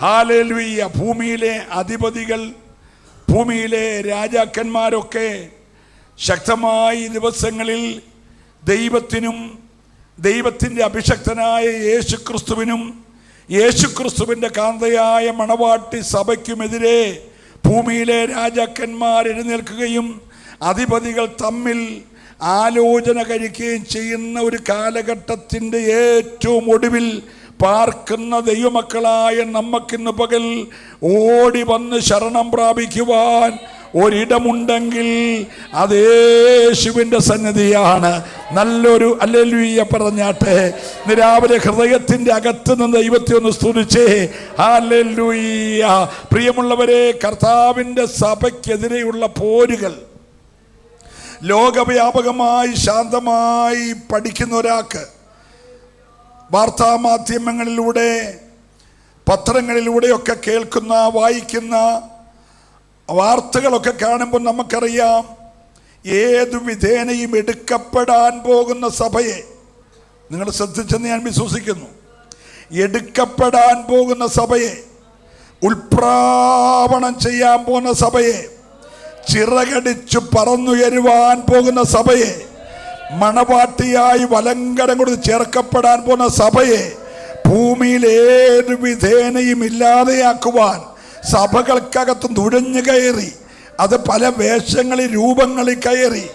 Hallelujah. ഭൂമിയിലെ അധിപതികൾ, ഭൂമിയിലെ രാജാക്കന്മാരൊക്കെ ശക്തമായ ദിവസങ്ങളിൽ ദൈവത്തിനും ദൈവത്തിൻ്റെ അഭിഷക്തനായ യേശുക്രിസ്തുവിനും യേശുക്രിസ്തുവിൻ്റെ കാന്തയായ മണവാട്ടി സഭയ്ക്കുമെതിരെ ഭൂമിയിലെ രാജാക്കന്മാർ എഴുന്നേൽക്കുകയും അധിപതികൾ തമ്മിൽ ആലോചന കഴിക്കുകയും ചെയ്യുന്ന ഒരു കാലഘട്ടത്തിൻ്റെ ഏറ്റവും ഒടുവിൽ പാർക്കുന്ന ദൈവമക്കളായ നമുക്കിന്ന് പകൽ ഓടി വന്ന് ശരണം പ്രാപിക്കുവാൻ ഒരിടമുണ്ടെങ്കിൽ അത് യേശുവിൻ്റെ സന്നിധിയാണ്. നല്ലൊരു ഹല്ലേലൂയ പറഞ്ഞാട്ടെ. രാവിലെ ഹൃദയത്തിൻ്റെ അകത്ത് നിന്ന് ദൈവത്തെ ഒന്ന് സ്തുതിച്ചേ. ഹല്ലേലൂയ. പ്രിയമുള്ളവരെ, കർത്താവിൻ്റെ സഭയ്ക്കെതിരെയുള്ള പോരുകൾ ലോകവ്യാപകമായി ശാന്തമായി പഠിക്കുന്ന ഒരാൾക്ക് വാർത്താമാധ്യമങ്ങളിലൂടെ പത്രങ്ങളിലൂടെയൊക്കെ കേൾക്കുന്ന വായിക്കുന്ന വാർത്തകളൊക്കെ കാണുമ്പോൾ നമുക്കറിയാം, ഏതു വിധേനയും എടുക്കപ്പെടാൻ പോകുന്ന സഭയെ, നിങ്ങൾ ശ്രദ്ധിച്ചെന്ന് ഞാൻ വിശ്വസിക്കുന്നു, എടുക്കപ്പെടാൻ പോകുന്ന സഭയെ, ഉൽപ്രാവണം ചെയ്യാൻ പോകുന്ന സഭയെ, ചിറകടിച്ചു പറന്നുയരുവാൻ പോകുന്ന സഭയെ, മണവാട്ടിയായി വലങ്കരം കൊടുത്ത് ചേർക്കപ്പെടാൻ പോകുന്ന സഭയെ ഭൂമിയിൽ ഏതു വിധേനയും ഇല്ലാതെയാക്കുവാൻ സഭകൾക്കകത്ത് നുഴഞ്ഞു കയറി, അത് പല വേഷങ്ങളിൽ രൂപങ്ങളിൽ കയറി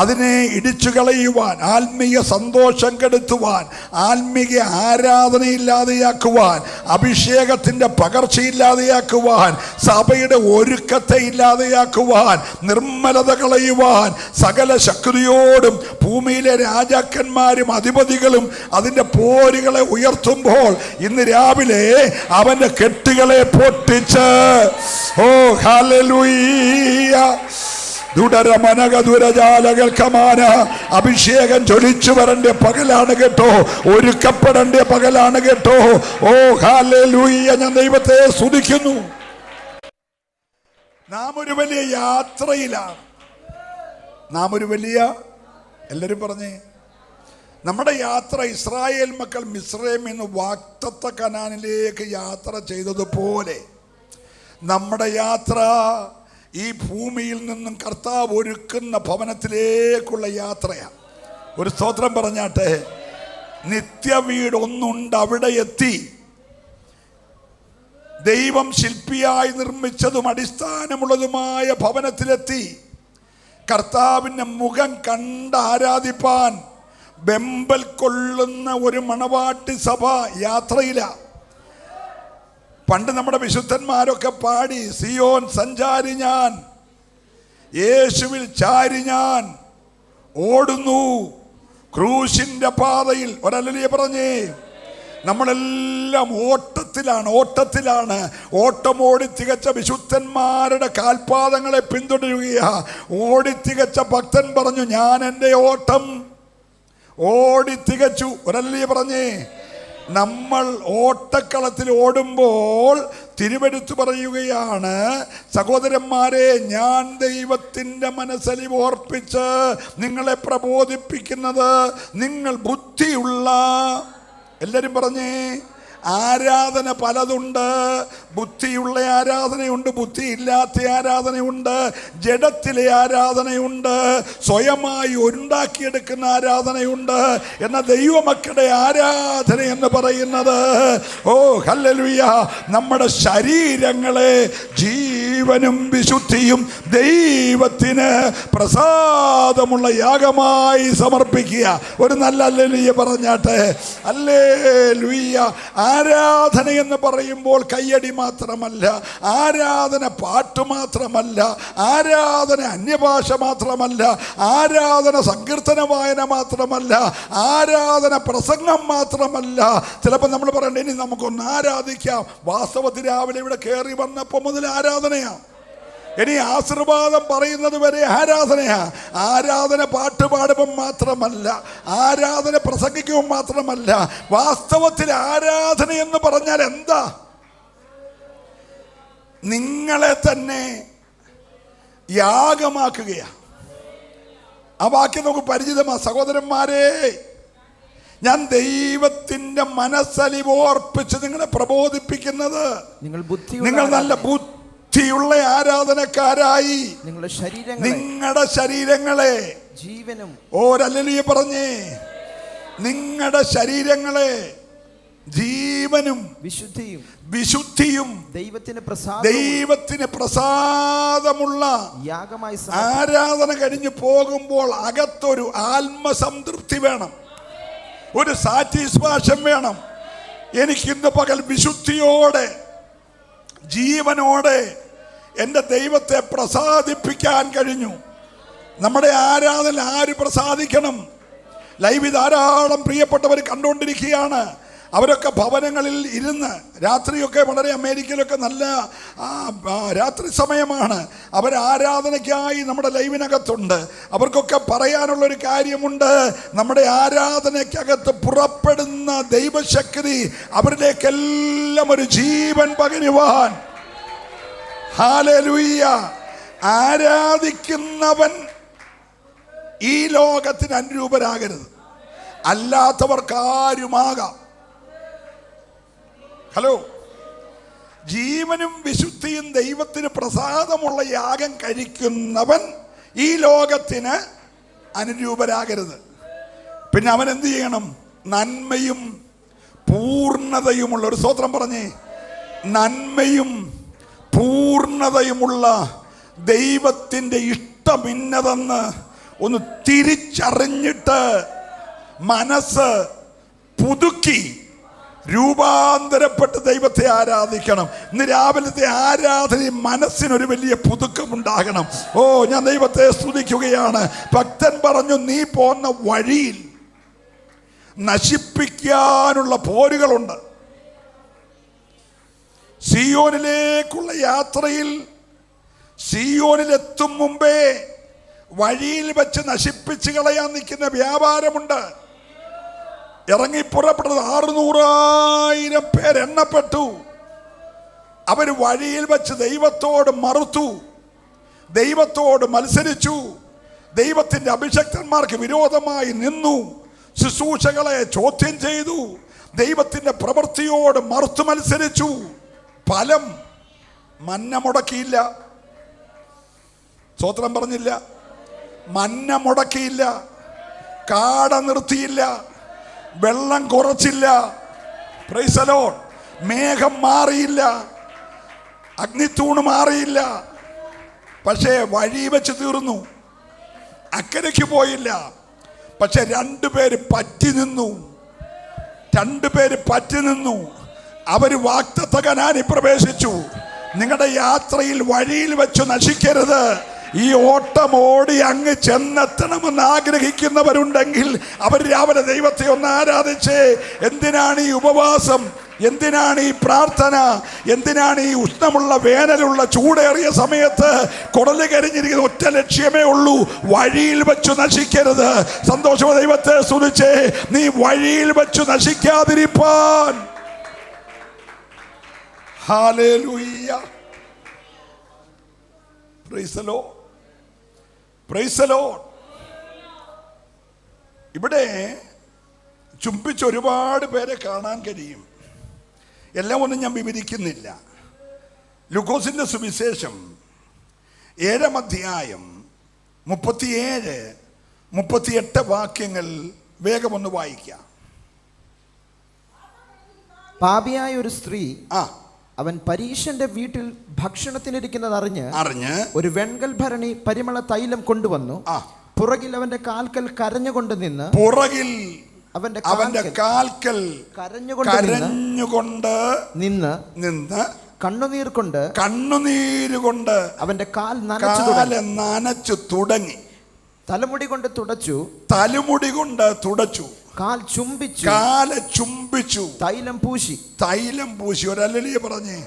അതിനെ ഇടിച്ചു കളയുവാൻ, ആത്മീയ സന്തോഷം കെടുത്തുവാൻ, ആത്മീയ ആരാധനയില്ലാതെയാക്കുവാൻ, അഭിഷേകത്തിൻ്റെ പകർച്ചയില്ലാതെയാക്കുവാൻ, സഭയുടെ ഒരുക്കത്തെ ഇല്ലാതെയാക്കുവാൻ, നിർമ്മലത കളയുവാൻ സകല ശക്തിയോടും ഭൂമിയിലെ രാജാക്കന്മാരും അധിപതികളും അതിൻ്റെ പോരുകളെ ഉയർത്തുമ്പോൾ ഇന്ന് രാവിലെ അവൻ്റെ കെട്ടുകളെ പൊട്ടിച്ച്, ഓ ഹല്ലേലൂയ, അഭിഷേകം ജ്വലിച്ചു വരേണ്ട പകലാണ് കേട്ടോ, ഒരുക്കപ്പെടേണ്ട പകലാണ് കേട്ടോ. ഓ ഹല്ലേലൂയ, ഞാൻ ദൈവത്തെ സ്തുതിക്കുന്നു. നാം ഒരു വലിയ യാത്രയിലാണ്. നാം ഒരു വലിയ, എല്ലാവരും പറഞ്ഞേ, നമ്മുടെ യാത്ര ഇസ്രായേൽ മക്കൾ മിസ്രയീമിൽ നിന്ന് വാഗ്ദത്ത കനാനിലേക്ക് യാത്ര ചെയ്തതുപോലെ നമ്മുടെ യാത്ര ഈ ഭൂമിയിൽ നിന്നും കർത്താവ് ഒരുക്കുന്ന ഭവനത്തിലേക്കുള്ള യാത്രയാണ്. ഒരു സ്തോത്രം പറഞ്ഞാട്ടെ. നിത്യവീട് ഒന്നുണ്ട്, അവിടെ എത്തി. ദൈവം ശില്പിയായി നിർമ്മിച്ചതും അടിസ്ഥാനമുള്ളതുമായ ഭവനത്തിലെത്തി. കർത്താവിൻ്റെ മുഖം കണ്ട് ആരാധിപ്പാൻ വെമ്പൽ കൊള്ളുന്ന ഒരു മണവാട്ടി സഭ യാത്രയിലാണ്. പണ്ട് നമ്മുടെ വിശുദ്ധന്മാരൊക്കെ പാടി, സിയോൻ സഞ്ചാരി ഞാൻ, യേശുവിൽ ചാരി ഞാൻ ഓടുന്നു ക്രൂശിന്റെ പാതയിൽ. ഒരല്ലിയ പറഞ്ഞേ, നമ്മളെല്ലാം ഓട്ടത്തിലാണ്. ഓട്ടമോടി തികച്ച വിശുദ്ധന്മാരുടെ കാൽപാദങ്ങളെ പിന്തുടരുകയാ. ഓടിത്തികച്ച ഭക്തൻ പറഞ്ഞു, ഞാൻ എൻ്റെ ഓട്ടം ഓടി തികച്ചു. ഒരല്ലിയ പറഞ്ഞേ, നമ്മൾ ഓട്ടക്കളത്തിൽ ഓടുമ്പോൾ തിരുവെടുത്ത് പറയുകയാണ്, സഹോദരന്മാരെ, ഞാൻ ദൈവത്തിൻ്റെ മനസ്സലിവ് ഓർപ്പിച്ച് നിങ്ങളെ പ്രബോധിപ്പിക്കുന്നത് നിങ്ങൾ ബുദ്ധിയുള്ള, എല്ലാവരും പറഞ്ഞേ, ആരാധന പലതുണ്ട്. ബുദ്ധിയുള്ള ആരാധനയുണ്ട്, ബുദ്ധിയില്ലാത്ത ആരാധനയുണ്ട്, ജഡത്തിലെ ആരാധനയുണ്ട്, സ്വയമായി ഉണ്ടാക്കിയെടുക്കുന്ന ആരാധനയുണ്ട്. എന്ന ദൈവമക്കളുടെ ആരാധന എന്ന് പറയുന്നത്, ഓ ഹല്ലേലൂയ, നമ്മുടെ ശരീരങ്ങളെ ജീവനും വിശുദ്ധിയും ദൈവത്തിന് പ്രസാദമുള്ള യാഗമായി സമർപ്പിക്കുക. ഒരു നല്ല ഹല്ലേലൂയ പറഞ്ഞാട്ടെ. ഹല്ലേലൂയ. ആരാധന എന്ന് പറയുമ്പോൾ കയ്യടി മാത്രമല്ല, ആരാധന പാട്ട് മാത്രമല്ല, ആരാധന അന്യഭാഷ മാത്രമല്ല, ആരാധന സങ്കീർത്തന വായന മാത്രമല്ല, ആരാധന പ്രസംഗം മാത്രമല്ല. ചിലപ്പോൾ നമ്മൾ പറയണ്ട, ഇനി നമുക്കൊന്ന് ആരാധിക്കാം. വാസ്തവത്തിൽ രാവിലെ ഇവിടെ കയറി വന്നപ്പോൾ മുതൽ ആരാധനയാണ്. ഇനി ആശീർവാദം പറയുന്നത് വരെ ആരാധനയാ. ആരാധന പാട്ട് പാടുമ്പോൾ മാത്രമല്ല, ആരാധന പ്രസംഗിക്കുമ്പോൾ മാത്രമല്ല. വാസ്തവത്തിൽ ആരാധന എന്ന് പറഞ്ഞാൽ എന്താ? നിങ്ങളെ തന്നെ യാഗമാക്കുകയാ. ആ വാക്യം നമുക്ക് പരിചിതമാ. സഹോദരന്മാരെ, ഞാൻ ദൈവത്തിന്റെ മനസ്സലിവോർപ്പിച്ച് നിങ്ങളെ പ്രബോധിപ്പിക്കുന്നത് നിങ്ങൾ നല്ല ബുദ്ധിയുള്ള ആരാധനക്കാരായി നിങ്ങളുടെ ശരീരങ്ങളെ ജീവനും ഓരല്ലിയ പറഞ്ഞേ, നിങ്ങളുടെ ശരീരങ്ങളെ ജീവനും വിശുദ്ധിയും ദൈവത്തിന് പ്രസാദമുള്ള ആരാധന കഴിഞ്ഞു പോകുമ്പോൾ അകത്തൊരു ആത്മസംതൃപ്തി വേണം, ഒരു സാറ്റിസ്ഫാക്ഷൻ വേണം. എനിക്കിന്ന് പകൽ വിശുദ്ധിയോടെ ജീവനോടെ എൻ്റെ ദൈവത്തെ പ്രസാദിപ്പിക്കാൻ കഴിഞ്ഞു. നമ്മുടെ ആരാധന ആര് പ്രസാദിക്കണം? ലൈവ് ധാരാളം പ്രിയപ്പെട്ടവർ കണ്ടുകൊണ്ടിരിക്കുകയാണ്. അവരൊക്കെ ഭവനങ്ങളിൽ ഇരുന്ന് രാത്രിയൊക്കെ വളരെ അമേരിക്കയിലൊക്കെ നല്ല രാത്രി സമയമാണ്. അവർ ആരാധനയ്ക്കായി നമ്മുടെ ലൈവിനകത്തുണ്ട്. അവർക്കൊക്കെ പറയാനുള്ളൊരു കാര്യമുണ്ട്. നമ്മുടെ ആരാധനയ്ക്കകത്ത് പുറപ്പെടുന്ന ദൈവശക്തി അവരിലേക്കെല്ലാം ഒരു ജീവൻ പകരുവാൻ. ഹല്ലേലൂയ. ആരാധിക്കുന്നവൻ ഈ ലോകത്തിന് അനുരൂപരാകരുത്, അല്ലാത്തവർക്കാരുമാകാം. ഹലോ, ജീവനും വിശുദ്ധിയും ദൈവത്തിന് പ്രസാദമുള്ള യാഗം കഴിക്കുന്നവൻ ഈ ലോകത്തിന് അനുരൂപരാകരുത്. പിന്നെ അവൻ എന്ത് ചെയ്യണം? നന്മയും പൂർണ്ണതയുമുള്ള, ഒരു സ്തോത്രം പറഞ്ഞേ, നന്മയും പൂർണ്ണതയുമുള്ള ദൈവത്തിൻ്റെ ഇഷ്ടമിന്നതെന്ന് ഒന്ന് തിരിച്ചറിഞ്ഞിട്ട് മനസ്സ് പുതുക്കി രൂപാന്തരപ്പെട്ട് ദൈവത്തെ ആരാധിക്കണം. ഇന്ന് രാവിലത്തെ ആരാധനയും മനസ്സിനൊരു വലിയ പുതുക്കമുണ്ടാകണം. ഓ, ഞാൻ ദൈവത്തെ സ്തുതിക്കുകയാണ്. ഭക്തൻ പറഞ്ഞു, നീ പോന്ന വഴിയിൽ നശിപ്പിക്കാനുള്ള പോരുകളുണ്ട്. സിയോനിലേക്കുള്ള യാത്രയിൽ സിയോനിലെത്തും മുമ്പേ വഴിയിൽ വെച്ച് നശിപ്പിച്ച് കളയാൻ നിൽക്കുന്ന വ്യാപാരമുണ്ട്. ഇറങ്ങി പുറപ്പെട്ടത് 600,000 പേരെണ്ണപ്പെട്ടു. അവർ വഴിയിൽ വെച്ച് ദൈവത്തോട് മറുത്തു, ദൈവത്തോട് മത്സരിച്ചു, ദൈവത്തിൻ്റെ അഭിഷക്തന്മാർക്ക് വിരോധമായി നിന്നു, ശുശ്രൂഷകളെ ചോദ്യം ചെയ്തു, ദൈവത്തിൻ്റെ പ്രവൃത്തിയോട് മറുത്തു മത്സരിച്ചു. ഫലം മന്ന മുടക്കിയില്ല. സ്തോത്രം പറഞ്ഞില്ല. മന്ന മുടക്കിയില്ല, കാട നിർത്തിയില്ല, വെള്ളം കുറച്ചില്ല, പ്രൈസ് ദി ലോർഡ്. മേഘം മാറിയില്ല, അഗ്നിത്തൂണ് മാറിയില്ല. പക്ഷേ വഴി വെച്ച് തീർന്നു. അക്കരയ്ക്ക് പോയില്ല. പക്ഷെ രണ്ടുപേര് പറ്റി നിന്നു. അവര് വാഗ്ദത്ത കനാനിൽ പ്രവേശിച്ചു. നിങ്ങളുടെ യാത്രയിൽ വഴിയിൽ വെച്ച് നശിക്കരുത്. ഈ ഓട്ടം ഓടി അങ്ങ് ചെന്നെത്തണമെന്ന് ആഗ്രഹിക്കുന്നവരുണ്ടെങ്കിൽ അവർ രാവിലെ ദൈവത്തെ ഒന്ന് ആരാധിച്ചേ. എന്തിനാണ് ഈ ഉപവാസം? എന്തിനാണ് ഈ പ്രാർത്ഥന? എന്തിനാണ് ഈ ഉഷ്ണമുള്ള വേനലുള്ള ചൂടേറിയ സമയത്ത് കുടല് കരിഞ്ഞിരിക്കുന്ന ഒറ്റ ലക്ഷ്യമേ ഉള്ളൂ, വഴിയിൽ വെച്ചു നശിക്കരുത്. സന്തോഷ ദൈവത്തെ സ്തുതിച്ചേ. നീ വഴിയിൽ വെച്ചു നശിക്കാതിരിപ്പാൻ. Hallelujah. Praise the Lord. Praise the Lord. ഇവിടെ ചുംബിച്ച് ഒരുപാട് പേരെ കാണാൻ കഴിയും. എല്ലാം ഒന്നും ഞാൻ വിവരിക്കുന്നില്ല. ലൂക്കോസിന്റെ സുവിശേഷം 7-ാം അധ്യായം 37-38 വാക്യങ്ങൾ വേഗം ഒന്ന് വായിക്കാം. പാപിയായ ഒരു സ്ത്രീ അവൻ പരീശന്റെ വീട്ടിൽ ഭക്ഷണത്തിനിരിക്കുന്നത് അറിഞ്ഞ് ഒരു വെൺകൽ ഭരണി പരിമള തൈലം കൊണ്ടുവന്നു. പുറകിൽ അവന്റെ കാൽക്കൽ കരഞ്ഞുകൊണ്ട് അവന്റെ കാൽക്കൽ കരഞ്ഞുകൊണ്ട് നിന്ന് കണ്ണുനീർ കൊണ്ട് അവന്റെ കാൽ നനച്ചു തുടങ്ങി. തലമുടി കൊണ്ട് തുടച്ചു. കാല ചുംബിച്ചു. തൈലം പൂശി. ഒരു ഹല്ലേലൂയ പറഞ്ഞേ.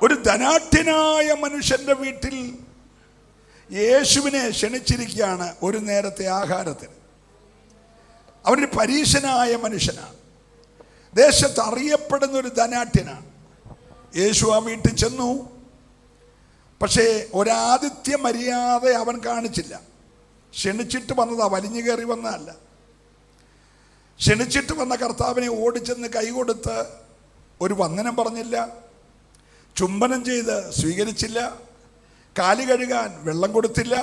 ഒരു ധനാഢ്യനായ മനുഷ്യന്റെ വീട്ടിൽ യേശുവിനെ ക്ഷണിച്ചിരിക്കുകയാണ് ഒരു നേരത്തെ ആഹാരത്തിന്. അവനൊരു പരീശനായ മനുഷ്യനാണ്, ദേശത്ത് അറിയപ്പെടുന്ന ഒരു ധനാഢ്യനാണ്. യേശു ആ വീട്ടിൽ ചെന്നു. പക്ഷേ ഒരാതിഥ്യ മര്യാദ അവൻ കാണിച്ചില്ല. ക്ഷണിച്ചിട്ട് വന്നതാ, വലിഞ്ഞു കയറി വന്നതല്ല. ക്ഷണിച്ചിട്ട് വന്ന കർത്താവിനെ ഓടിച്ചെന്ന് കൈകൊടുത്ത് ഒരു വന്ദനം പറഞ്ഞില്ല, ചുംബനം ചെയ്ത് സ്വീകരിച്ചില്ല, കാല് കഴുകാൻ വെള്ളം കൊടുത്തില്ല.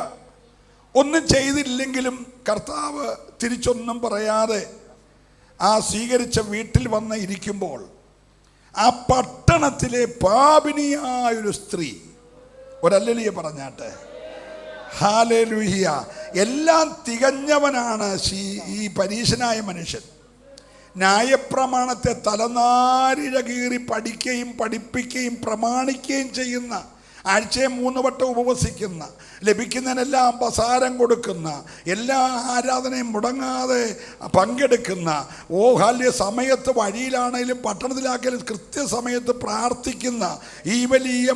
ഒന്നും ചെയ്തില്ലെങ്കിലും കർത്താവ് തിരിച്ചൊന്നും പറയാതെ ആ സ്വീകരിച്ച വീട്ടിൽ വന്ന് ഇരിക്കുമ്പോൾ ആ പട്ടണത്തിലെ പാപിനിയായൊരു സ്ത്രീ, ഒരല്ലേലൂയ പറഞ്ഞാട്ടെ, ഹല്ലേലൂയ. എല്ലാം തികഞ്ഞവനാണ് ഈ പരീശനായ മനുഷ്യൻ. ന്യായപ്രമാണത്തെ തലനാരിഴ കീറി പഠിക്കുകയും പഠിപ്പിക്കുകയും പ്രമാണിക്കുകയും ചെയ്യുന്ന, ആഴ്ചയെ 3 വട്ടം ഉപവസിക്കുന്ന, ലഭിക്കുന്നതിനെല്ലാം പ്രസാരം കൊടുക്കുന്ന, എല്ലാ ആരാധനയും മുടങ്ങാതെ പങ്കെടുക്കുന്ന, ഹാല്യ സമയത്ത് വഴിയിലാണെങ്കിലും പട്ടണത്തിലാക്കിയാലും കൃത്യസമയത്ത് പ്രാർത്ഥിക്കുന്ന ഈ വലിയ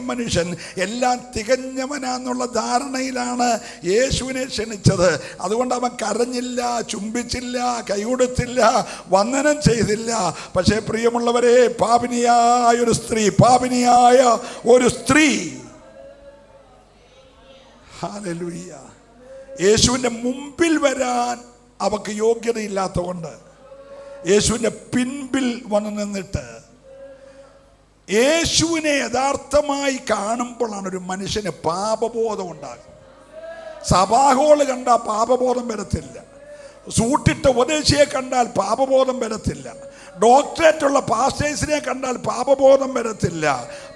മനുഷ്യൻ എല്ലാം തികഞ്ഞവനാന്നുള്ള ധാരണയിലാണ് യേശുവിനെ ക്ഷണിച്ചത്. അതുകൊണ്ട് അവൻ കരഞ്ഞില്ല, ചുംബിച്ചില്ല, കൈകൊടുത്തില്ല, വന്ദനം ചെയ്തില്ല. പക്ഷേ പ്രിയമുള്ളവരെ, പാപിനിയായ ഒരു സ്ത്രീ ഹല്ലേലൂയ, യേശുവിൻ്റെ മുമ്പിൽ വരാൻ അവക്ക് യോഗ്യതയില്ലാത്തതുകൊണ്ട് യേശുവിൻ്റെ പിൻപിൽ വന്നു നിന്നിട്ട് യേശുവിനെ യഥാർത്ഥമായി കാണുമ്പോഴാണ് ഒരു മനുഷ്യന് പാപബോധം ഉണ്ടാകുന്നത്. സഭാഹോള് കണ്ടാൽ പാപബോധം വരത്തില്ല, സൂട്ടിട്ട ഉപദേശിയെ കണ്ടാൽ പാപബോധം വരത്തില്ല, ഡോക്ടറേറ്റുള്ള പാസ്റ്റേഴ്സിനെ കണ്ടാൽ പാപബോധം വരത്തില്ല,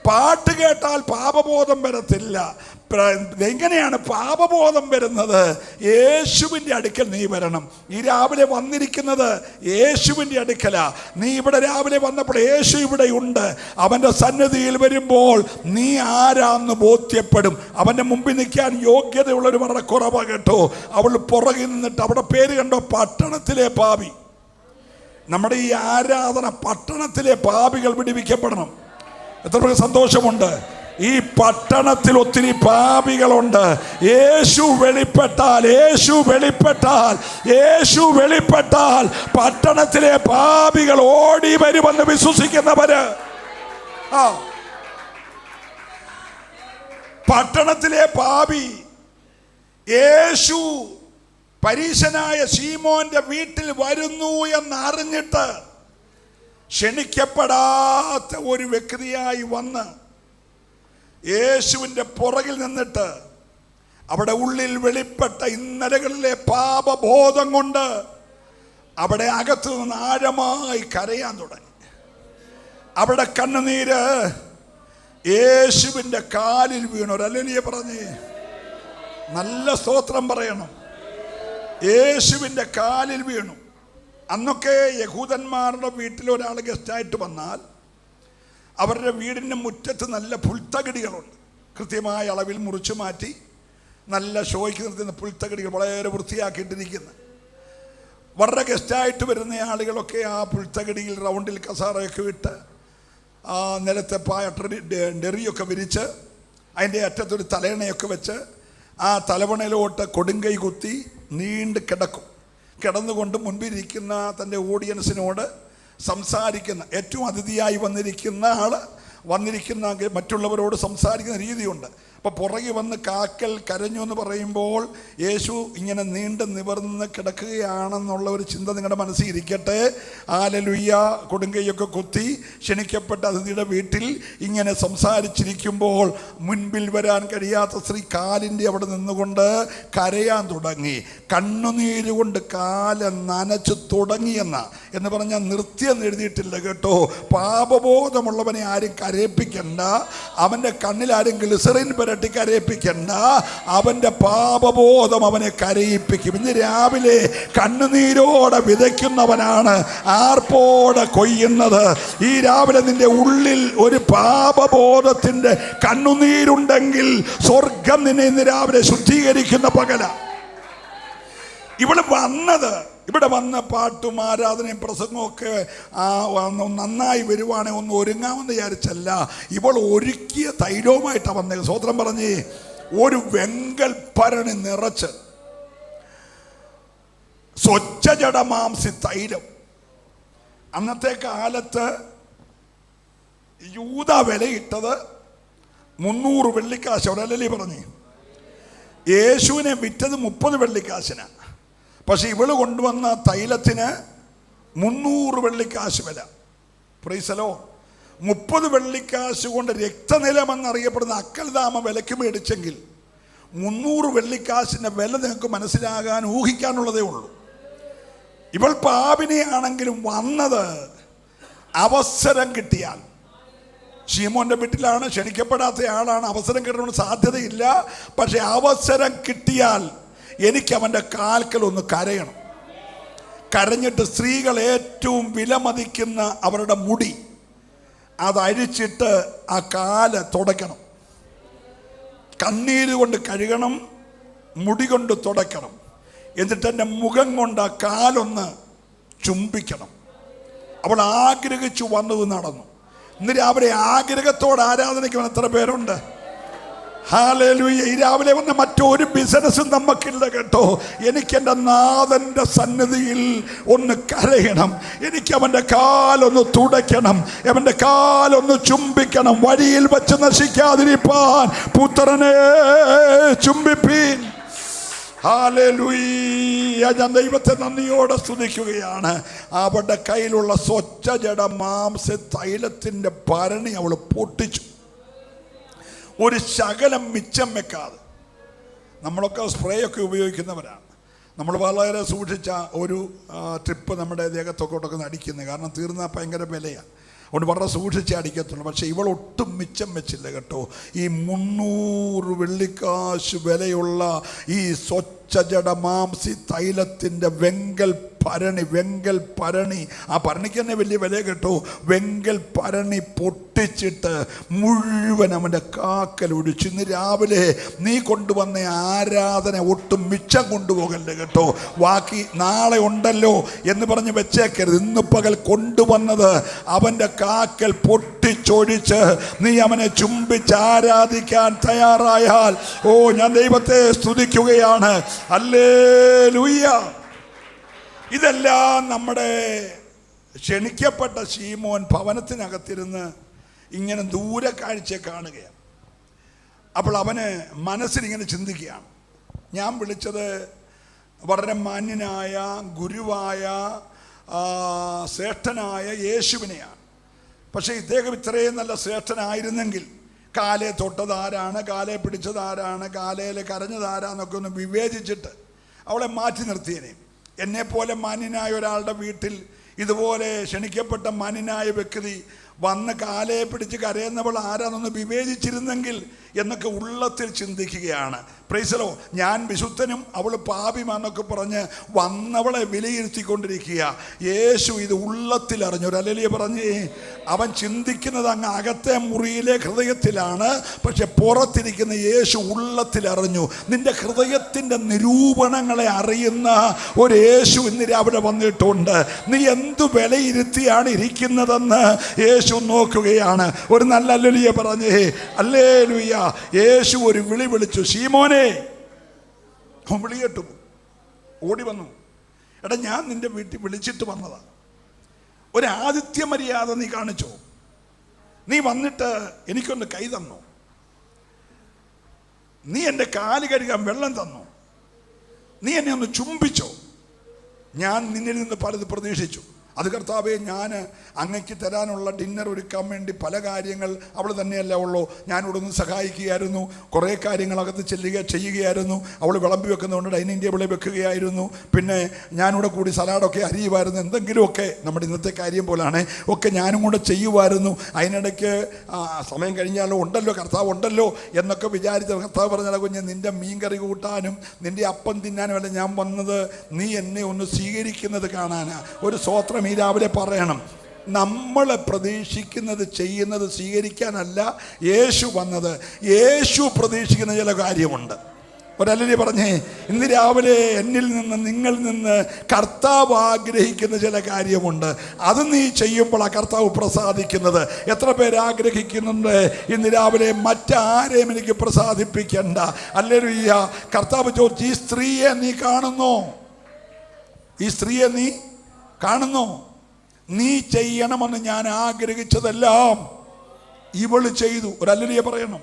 പാട്ട് കേട്ടാൽ പാപബോധം വരത്തില്ല. എങ്ങനെയാണ് പാപബോധം വരുന്നത്? യേശുവിൻ്റെ അടുക്കൽ നീ വരണം. ഈ രാവിലെ വന്നിരിക്കുന്നത് യേശുവിൻ്റെ അടുക്കലാ. നീ ഇവിടെ രാവിലെ വന്നപ്പോൾ യേശു ഇവിടെ ഉണ്ട്. അവൻ്റെ സന്നിധിയിൽ വരുമ്പോൾ നീ ആരാന്ന് ബോധ്യപ്പെടും. അവൻ്റെ മുമ്പിൽ നിൽക്കാൻ യോഗ്യതയുള്ളൊരു വളരെ കുറവാ കേട്ടോ. അവൾ പുറകിൽ നിന്നിട്ട്, അവിടെ പേര് കണ്ടോ, പട്ടണത്തിലെ പാപി. നമ്മുടെ ഈ ആരാധന പട്ടണത്തിലെ പാപികൾ വിടുവിക്കപ്പെടണം. എത്ര പേർക്ക് സന്തോഷമുണ്ട്? ഈ പട്ടണത്തിൽ ഒത്തിരി പാപികളുണ്ട്. യേശു വെളിപ്പെട്ടാൽ പട്ടണത്തിലെ പാപികൾ ഓടി വരുമെന്ന് വിശ്വസിക്കുന്നവര്, പട്ടണത്തിലെ പാപി യേശു പരീശനായ ശീമോന്റെ വീട്ടിൽ വരുന്നു എന്നറിഞ്ഞിട്ട് ക്ഷണിക്കപ്പെടാത്ത ഒരു വ്യക്തിയായി വന്ന് യേശുവിൻ്റെ പുറകിൽ നിന്നിട്ട് അവിടെ ഉള്ളിൽ വെളിപ്പെട്ട ഇന്നലകളിലെ പാപബോധം കൊണ്ട് അവിടെ അകത്തു നിന്ന് ആഴമായി കരയാൻ തുടങ്ങി. അവിടെ കണ്ണുനീര് യേശുവിൻ്റെ കാലിൽ വീണു. ഹല്ലേലൂയ പറഞ്ഞേ, നല്ല സ്തോത്രം പറയണം. യേശുവിൻ്റെ കാലിൽ വീണു. അന്നൊക്കെ യഹൂദന്മാരുടെ വീട്ടിൽ ഒരാൾ ഗസ്റ്റായിട്ട് വന്നാൽ അവരുടെ വീടിൻ്റെ മുറ്റത്ത് നല്ല പുൽത്തകിടികളുണ്ട്. കൃത്യമായ അളവിൽ മുറിച്ചു മാറ്റി നല്ല ഷോയ്ക്ക് നിർത്തുന്ന പുൽത്തകിടികൾ വളരെ വൃത്തിയാക്കിയിട്ടിരിക്കുന്ന. വളരെ ഗസ്റ്റായിട്ട് വരുന്ന ആളുകളൊക്കെ ആ പുൽത്തകിടിയിൽ റൗണ്ടിൽ കസാറയൊക്കെ ഇട്ട് ആ നിലത്തെ ഡെറിയൊക്കെ വിരിച്ച് അതിൻ്റെ അറ്റത്തൊരു തലയണയൊക്കെ വെച്ച് ആ തലവണയിലോട്ട് കൊടുങ്കൈ കുത്തി നീണ്ട് കിടന്നുകൊണ്ട് മുൻപിരിക്കുന്ന തൻ്റെ ഓഡിയൻസിനോട് സംസാരിക്കുന്ന, ഏറ്റവും അതിഥിയായി വന്നിരിക്കുന്ന ആൾ മറ്റുള്ളവരോട് സംസാരിക്കുന്ന രീതിയുണ്ട്. അപ്പോൾ പുറകെ വന്ന് കാക്കൽ കരഞ്ഞു എന്ന് പറയുമ്പോൾ യേശു ഇങ്ങനെ നീണ്ട് നിവർന്ന് കിടക്കുകയാണെന്നുള്ള ഒരു ചിന്ത നിങ്ങളുടെ മനസ്സിൽ ഇരിക്കട്ടെ. ഹല്ലേലൂയ. കൊടുങ്കൈയൊക്കെ കുത്തി ക്ഷണിക്കപ്പെട്ട അതിഥിയുടെ വീട്ടിൽ ഇങ്ങനെ സംസാരിച്ചിരിക്കുമ്പോൾ മുൻപിൽ വരാൻ കഴിയാത്ത സ്ത്രീ കാലിൻ്റെ അവിടെ നിന്നുകൊണ്ട് കരയാൻ തുടങ്ങി. കണ്ണുനീരുകൊണ്ട് കാല് നനച്ചു എന്ന് പറഞ്ഞാൽ നിർത്തിയെന്ന് എഴുതിയിട്ടില്ല കേട്ടോ. പാപബോധമുള്ളവനെ ആരും കരയിപ്പിക്കണ്ട, അവൻ്റെ കണ്ണിൽ ആരും ഗ്ലിസറിൻ പുരട്ടി കരയിപ്പിക്കണ്ട. അവൻ്റെ പാപബോധം അവനെ കരയിപ്പിക്കും. ഇന്ന് രാവിലെ കണ്ണുനീരോടെ വിതയ്ക്കുന്നവനാണ് ആർപ്പോടെ കൊയ്യുന്നത്. ഈ രാവിലെ നിന്റെ ഉള്ളിൽ ഒരു പാപബോധത്തിൻ്റെ കണ്ണുനീരുണ്ടെങ്കിൽ സ്വർഗം നിന്നെ ഇന്ന് രാവിലെ ശുദ്ധീകരിക്കുന്ന പകല. ഇവിടെ വന്ന പാട്ടും ആരാധനയും പ്രസംഗമൊക്കെ നന്നായി വരുവാണെങ്കിൽ ഒന്ന് ഒരുങ്ങാമെന്ന് വിചാരിച്ചല്ല. ഇവൾ ഒരുക്കിയ തൈലവുമായിട്ടാണ് വന്നത്. സ്തോത്രം പറഞ്ഞ് ഒരു വെങ്കൽ ഭരണി നിറച്ച് സ്വച്ഛജടമാംസി തൈലം. അന്നത്തെ കാലത്ത് യൂദ വിലയിട്ടത് 300 വെള്ളിക്കാശ്. ഒരല്ലേ പറഞ്ഞ് യേശുവിനെ വിറ്റത് 30 വെള്ളിക്കാശിനാണ്. പക്ഷെ ഇവള് കൊണ്ടുവന്ന തൈലത്തിന് 300 വെള്ളിക്കാശ് വില. പ്രൈസലോ. 30 വെള്ളിക്കാശ് കൊണ്ട് രക്തനിലമെന്നറിയപ്പെടുന്ന അക്കൽദാമ വിലക്ക് മേടിച്ചെങ്കിൽ 300 വെള്ളിക്കാശിൻ്റെ വില നിങ്ങൾക്ക് മനസ്സിലാകാൻ ഊഹിക്കാനുള്ളതേ ഉള്ളൂ. ഇവൾ പാപിനിയാണെങ്കിലും വന്നത് അവസരം കിട്ടിയാൽ. ശീമോന്റെ വീട്ടിലാണ്, ക്ഷണിക്കപ്പെടാത്ത ആളാണ്, അവസരം കിട്ടണമെന്ന് സാധ്യതയില്ല. പക്ഷെ അവസരം കിട്ടിയാൽ എനിക്ക് അവൻ്റെ കാൽക്കൽ ഒന്ന് കരയണം. കരഞ്ഞിട്ട് സ്ത്രീകൾ ഏറ്റവും വിലമതിക്കുന്ന അവരുടെ മുടി അതഴിച്ചിട്ട് ആ കാല് തുടയ്ക്കണം. കണ്ണീര് കൊണ്ട് കഴുകണം, മുടി കൊണ്ട് തുടയ്ക്കണം. എന്നിട്ട് എൻ്റെ മുഖം കൊണ്ട് ആ കാലൊന്ന് ചുംബിക്കണം. അവൾ ആഗ്രഹിച്ചു വന്നത് നടന്നു. ഇന്ന് രാവിലെ ആഗ്രഹത്തോടെ ആരാധനയ്ക്ക് വന്ന എത്ര പേരുണ്ട്? ഹല്ലേലൂയ. ഈ രാവിലെ വന്ന മറ്റൊരു ബിസിനസ്സും നമുക്കില്ല കേട്ടോ. എനിക്ക് എൻ്റെ നാഥൻ്റെ സന്നിധിയിൽ ഒന്ന് കരയണം. എനിക്ക് അവൻ്റെ കാലൊന്ന് തുടയ്ക്കണം, അവൻ്റെ കാലൊന്ന് ചുംബിക്കണം. വഴിയിൽ വച്ച് നശിക്കാതിരിപ്പാൻ പുത്രനെ ചുംബിപ്പീൻ. ഹല്ലേലൂയ. ഞാൻ ദൈവത്തെ നന്ദിയോടെ സ്തുതിക്കുകയാണ്. അവളുടെ കയ്യിലുള്ള സ്വച്ഛ ജഡ മാംസ തൈലത്തിൻ്റെ ഭരണി അവൾ പൊട്ടിച്ചു. ഒരു ശകലം മിച്ചം വെക്കാതെ. നമ്മളൊക്കെ സ്പ്രേ ഒക്കെ ഉപയോഗിക്കുന്നവരാണ്. നമ്മൾ വളരെ സൂക്ഷിച്ച ഒരു ട്രിപ്പ് നമ്മുടെ ദേഹത്തൊക്കെ അടിക്കുന്നത്. കാരണം തീർന്നാൽ ഭയങ്കര വിലയാണ്. അതുകൊണ്ട് വളരെ സൂക്ഷിച്ചേ അടിക്കത്തുള്ളൂ. പക്ഷേ ഇവൾ ഒട്ടും മിച്ചം വെച്ചില്ല കേട്ടോ. ഈ 300 വെള്ളിക്കാശ് വിലയുള്ള ഈ സ്വച്ഛജട മാംസി തൈലത്തിൻ്റെ വെങ്കൽ ഭരണി, ആ ഭരണിക്ക് തന്നെ വലിയ വില കേട്ടോ. വെങ്കൽ ഭരണി പൊട്ടിച്ചിട്ട് മുഴുവൻ അവൻ്റെ കാക്കൽ ഒഴിച്ചു. ഇന്ന് രാവിലെ നീ കൊണ്ടുവന്ന ആരാധന ഒട്ടും മിച്ചം കൊണ്ടുപോകല്ലേ കേട്ടോ. ബാക്കി നാളെ ഉണ്ടല്ലോ എന്ന് പറഞ്ഞ് വെച്ചേക്കരുത്. ഇന്ന് പകൽ കൊണ്ടുവന്നത് അവൻ്റെ കാക്കൽ പൊട്ടിച്ചൊഴിച്ച് നീ അവനെ ചുംബിച്ച് ആരാധിക്കാൻ തയ്യാറായാൽ, ഓ ഞാൻ ദൈവത്തെ സ്തുതിക്കുകയാണ്. ഹല്ലേലൂയ. ഇതെല്ലാം നമ്മുടെ ക്ഷണിക്കപ്പെട്ട ശീമോൻ ഭവനത്തിനകത്തിരുന്ന് ഇങ്ങനെ ദൂരെ കാഴ്ച കാണുകയാണ്. അപ്പോൾ അവന് മനസ്സിലിങ്ങനെ ചിന്തിക്കുകയാണ്, ഞാൻ വിളിച്ചത് വളരെ മാന്യനായ ഗുരുവായ ശ്രേഷ്ഠനായ യേശുവിനെയാണ്. പക്ഷേ ഇദ്ദേഹം ഇത്രയും നല്ല ശ്രേഷ്ഠനായിരുന്നെങ്കിൽ കാലെ തൊട്ടതാരാണ്, കാലെ പിടിച്ചതാരാണ്, കാലയിൽ കരഞ്ഞതാരാന്നൊക്കെ ഒന്ന് വിവേചിച്ചിട്ട് അവളെ മാറ്റി നിർത്തിയേനെ. എന്നെപ്പോലെ മാന്യനായ ഒരാളുടെ വീട്ടിൽ ഇതുപോലെ ക്ഷണിക്കപ്പെട്ട മാന്യനായ വ്യക്തി വന്ന് കാലയെ പിടിച്ച് കരയുന്നവൾ ആരാന്നൊന്ന് വിവേചിച്ചിരുന്നെങ്കിൽ എന്നൊക്കെ ഉള്ളത്തിൽ ചിന്തിക്കുകയാണ്. പ്രൈസലോ. ഞാൻ വിശുദ്ധനും അവൾ പാപിമാന്നൊക്കെ പറഞ്ഞ് വന്നവളെ വിലയിരുത്തിക്കൊണ്ടിരിക്കുക. യേശു ഇത് ഉള്ളത്തിൽ അറിഞ്ഞു. ഒരു ഹല്ലേലൂയ പറഞ്ഞേ. അവൻ ചിന്തിക്കുന്നത് അങ്ങ് അകത്തെ മുറിയിലെ ഹൃദയത്തിലാണ്, പക്ഷെ പുറത്തിരിക്കുന്ന യേശു ഉള്ളത്തിൽ അറിഞ്ഞു. നിന്റെ ഹൃദയത്തിൻ്റെ നിരൂപണങ്ങളെ അറിയുന്ന ഒരു യേശു ഇന്ന് രാവിലെ വന്നിട്ടുണ്ട്. നീ എന്തു വിലയിരുത്തിയാണ് ഇരിക്കുന്നതെന്ന് യേശു നോക്കുകയാണ്. ഒരു നല്ല ഹല്ലേലൂയ പറഞ്ഞേ. ഹല്ലേലൂയ. യേശു ഒരു വിളി വിളിച്ചു, ശീമോനെ. അവൻ വിളി കേട്ടു, ഓടി വന്നു. എടാ, ഞാൻ നിന്റെ വീട്ടിൽ വിളിച്ചിട്ട് വന്നതാ. ഒരു ആതിഥ്യ മര്യാദ നീ കാണിച്ചോ? നീ വന്നിട്ട് എനിക്കൊന്ന് കൈ തന്നോ? നീ എൻ്റെ കാല് കഴുകാൻ വെള്ളം തന്നോ? നീ എന്നെ ഒന്ന് ചുംബിച്ചോ? ഞാൻ നിന്നിൽ നിന്ന് പലത് പ്രതീക്ഷിച്ചു. അത് കർത്താവേ, ഞാൻ അങ്ങയ്ക്ക് തരാനുള്ള ഡിന്നർ ഒരുക്കാൻ വേണ്ടി പല കാര്യങ്ങൾ അവൾ തന്നെയല്ല ഉള്ളൂ. ഞാനിവിടെ നിന്ന് സഹായിക്കുകയായിരുന്നു. കുറേ കാര്യങ്ങളകത്ത് ചെയ്യുകയായിരുന്നു. അവൾ വിളമ്പി വെക്കുന്നതുകൊണ്ട് ഡൈനിങ് ടേബിളിൽ വെക്കുകയായിരുന്നു. പിന്നെ ഞാനിവിടെ കൂടി സലാഡൊക്കെ അരിയുമായിരുന്നു. എന്തെങ്കിലുമൊക്കെ നമ്മുടെ ഇന്നത്തെ കാര്യം പോലാണ് ഒക്കെ ഞാനും കൂടെ ചെയ്യുമായിരുന്നു. അതിനിടയ്ക്ക് സമയം കഴിഞ്ഞാലോ ഉണ്ടല്ലോ, കർത്താവ് ഉണ്ടല്ലോ എന്നൊക്കെ വിചാരിച്ച കർത്താവ് പറഞ്ഞാൽ, കുഞ്ഞ് നിൻ്റെ മീൻകറി കൂട്ടാനും നിൻ്റെ അപ്പം തിന്നാനും അല്ല ഞാൻ വന്നത്, നീ എന്നെ ഒന്ന് സ്വീകരിക്കുന്നത് കാണാനാ. ഒരു സ്വോത്രം ഈ രാവിലെ പറയണം. നമ്മൾ പ്രതീക്ഷിക്കുന്നത് ചെയ്യുന്നത് സ്വീകരിക്കാനല്ല യേശു വന്നത്. യേശു പ്രതീക്ഷിക്കുന്ന ചില കാര്യമുണ്ട്. ഒരല്ലേ പറഞ്ഞേ, ഇന്ന് രാവിലെ എന്നിൽ നിന്ന് നിങ്ങളിൽ നിന്ന് കർത്താവ് ആഗ്രഹിക്കുന്ന ചില കാര്യമുണ്ട്. അത് നീ ചെയ്യുമ്പോൾ ആ കർത്താവ് പ്രസാദിക്കുന്നത്. എത്ര പേര് ആഗ്രഹിക്കുന്നുണ്ട് ഇന്ന് രാവിലെ മറ്റാരെയും എനിക്ക് പ്രസാദിപ്പിക്കണ്ട? ഹല്ലേലൂയ. കർത്താവ് ചോദിച്ചു, ഈ സ്ത്രീയെ നീ കാണുന്നോ? ഈ സ്ത്രീയെ നീ കാണുന്നോ? നീ ചെയ്യണമെന്ന് ഞാൻ ആഗ്രഹിച്ചതെല്ലാം ഇവള് ചെയ്തു. ഒരു ഹല്ലേലൂയ പറയണം.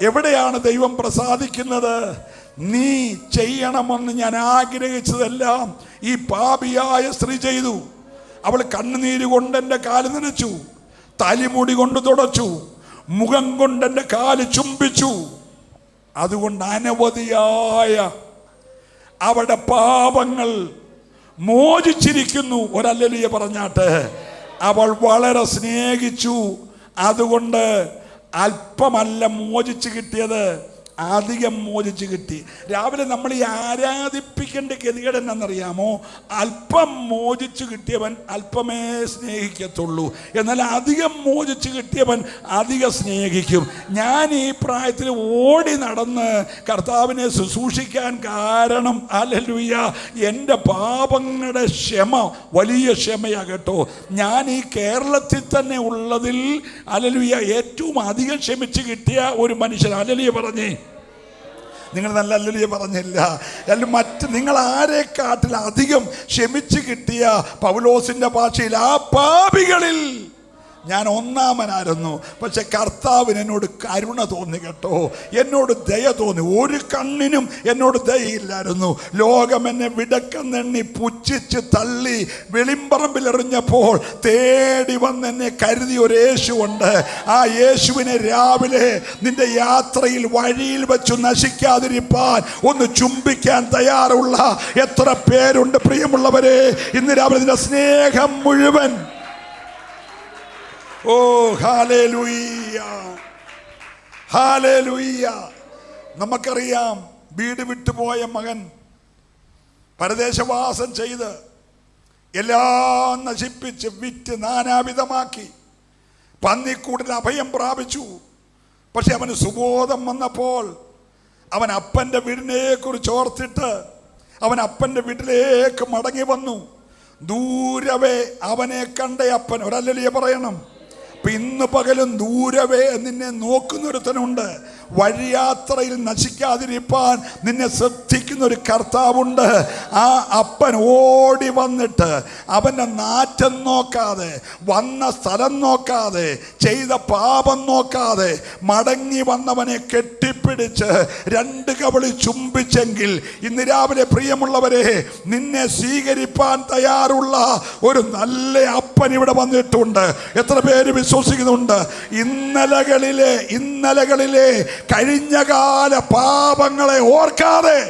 എവിടെയാണ് ദൈവം പ്രസാദിക്കുന്നത്? നീ ചെയ്യണമെന്ന് ഞാൻ ആഗ്രഹിച്ചതെല്ലാം ഈ പാപിയായ സ്ത്രീ ചെയ്തു. അവൾ കണ്ണുനീര് കൊണ്ട് എൻ്റെ കാല് നനച്ചു, തലിമുടി കൊണ്ട് തുടച്ചു, മുഖം കൊണ്ട് എൻ്റെ കാല് ചുംബിച്ചു. അതുകൊണ്ട് അനവധിയായ അവളുടെ പാപങ്ങൾ മോചിച്ചിരിക്കുന്നു. ഒരല്ലേലൂയ പറഞ്ഞാട്ട്. അവൾ വളരെ സ്നേഹിച്ചു. അതുകൊണ്ട് അല്പമല്ല മോചിച്ച് കിട്ടിയത്, അധികം മോചിച്ച് കിട്ടി. രാവിലെ നമ്മൾ ഈ ആരാധിപ്പിക്കേണ്ട ഗതികേട് എന്നാണെന്നറിയാമോ? അല്പം മോചിച്ച് കിട്ടിയവൻ അല്പമേ സ്നേഹിക്കത്തുള്ളൂ, എന്നാൽ അധികം മോചിച്ച് കിട്ടിയവൻ അധികം സ്നേഹിക്കും. ഞാൻ ഈ പ്രായത്തിൽ ഓടി നടന്ന് കർത്താവിനെ ശുശ്രൂഷിക്കാൻ കാരണം ഹല്ലേലൂയ എൻ്റെ പാപങ്ങളുടെ ക്ഷമ വലിയ ക്ഷമയാ കേട്ടോ. ഞാൻ ഈ കേരളത്തിൽ തന്നെ ഉള്ളതിൽ ഹല്ലേലൂയ ഏറ്റവും അധികം ക്ഷമിച്ച് കിട്ടിയ ഒരു മനുഷ്യൻ. ഹല്ലേലൂയ പറഞ്ഞേ. നിങ്ങൾ നല്ല ഹല്ലേലൂയ പറഞ്ഞില്ല. മറ്റ് നിങ്ങൾ ആരെക്കാട്ടിൽ അധികം ക്ഷമിച്ച് കിട്ടിയ പൗലോസിന്റെ ഭാഷയിൽ ആ പാപികളിൽ ഞാൻ ഒന്നാമനായിരുന്നു. പക്ഷെ കർത്താവിന് എന്നോട് കരുണ തോന്നി കേട്ടോ, എന്നോട് ദയ തോന്നി. ഒരു കണ്ണിനും എന്നോട് ദയയില്ലായിരുന്നു. ലോകം എന്നെ വിടക്കെന്നെണ്ണി പുച്ഛിച്ച് തള്ളി വെളിമ്പറമ്പിലെറിഞ്ഞപ്പോൾ തേടി വന്ന് എന്നെ കരുതിയ ഒരു യേശുവുണ്ട്. ആ യേശുവിനെ രാവിലെ നിന്റെ യാത്രയിൽ വഴിയിൽ വെച്ചു നശിക്കാതിരിപ്പാൻ ഒന്ന് ചുംബിക്കാൻ തയ്യാറുള്ള എത്ര പേരുണ്ട് പ്രിയമുള്ളവരെ? ഇന്ന് രാവിലെ നിന്റെ സ്നേഹം മുഴുവൻ ഓ ഹല്ലേലൂയ, ഹല്ലേലൂയ. നമുക്കറിയാം, വീട് വിട്ടുപോയ മകൻ പരദേശവാസം ചെയ്ത് എല്ലാം നശിപ്പിച്ച് വിറ്റ് നാനാവിധമാക്കി പന്നിക്കൂട്ടിൽ അഭയം പ്രാപിച്ചു. പക്ഷെ അവന് സുബോധം വന്നപ്പോൾ അവൻ അപ്പൻ്റെ വീടിനെ കുറിച്ച് ഓർത്തിട്ട് അവൻ അപ്പൻ്റെ വീട്ടിലേക്ക് മടങ്ങി വന്നു. ദൂരവേ അവനെ കണ്ട അപ്പൻ, ഒരല്ലേലൂയ പറയണം. ഇന്ന് പകലും ദൂരവേ നിന്നെ നോക്കുന്നൊരുത്തനുണ്ട്. വഴിയാത്രയിൽ നശിക്കാതിരിപ്പാൻ നിന്നെ ശ്രദ്ധിക്കുന്ന ഒരു കർത്താവുണ്ട്. ആ അപ്പൻ ഓടി വന്നിട്ട് അവൻ്റെ നാറ്റം നോക്കാതെ, വന്ന സ്ഥലം നോക്കാതെ, ചെയ്ത പാപം നോക്കാതെ മടങ്ങി വന്നവനെ കെട്ടിപ്പിടിച്ച് രണ്ട് കവിളി ചുംബിച്ചെങ്കിൽ ഇന്ന് രാവിലെ പ്രിയമുള്ളവരെ, നിന്നെ സ്വീകരിപ്പാൻ തയ്യാറുള്ള ഒരു നല്ല അപ്പൻ ഇവിടെ വന്നിട്ടുണ്ട്. എത്ര പേര് വിശ്വസിക്കുന്നുണ്ട്? ഇന്നലകളിലെ കഴിഞ്ഞകാല പാപങ്ങളെ ഓർക്കാതെ,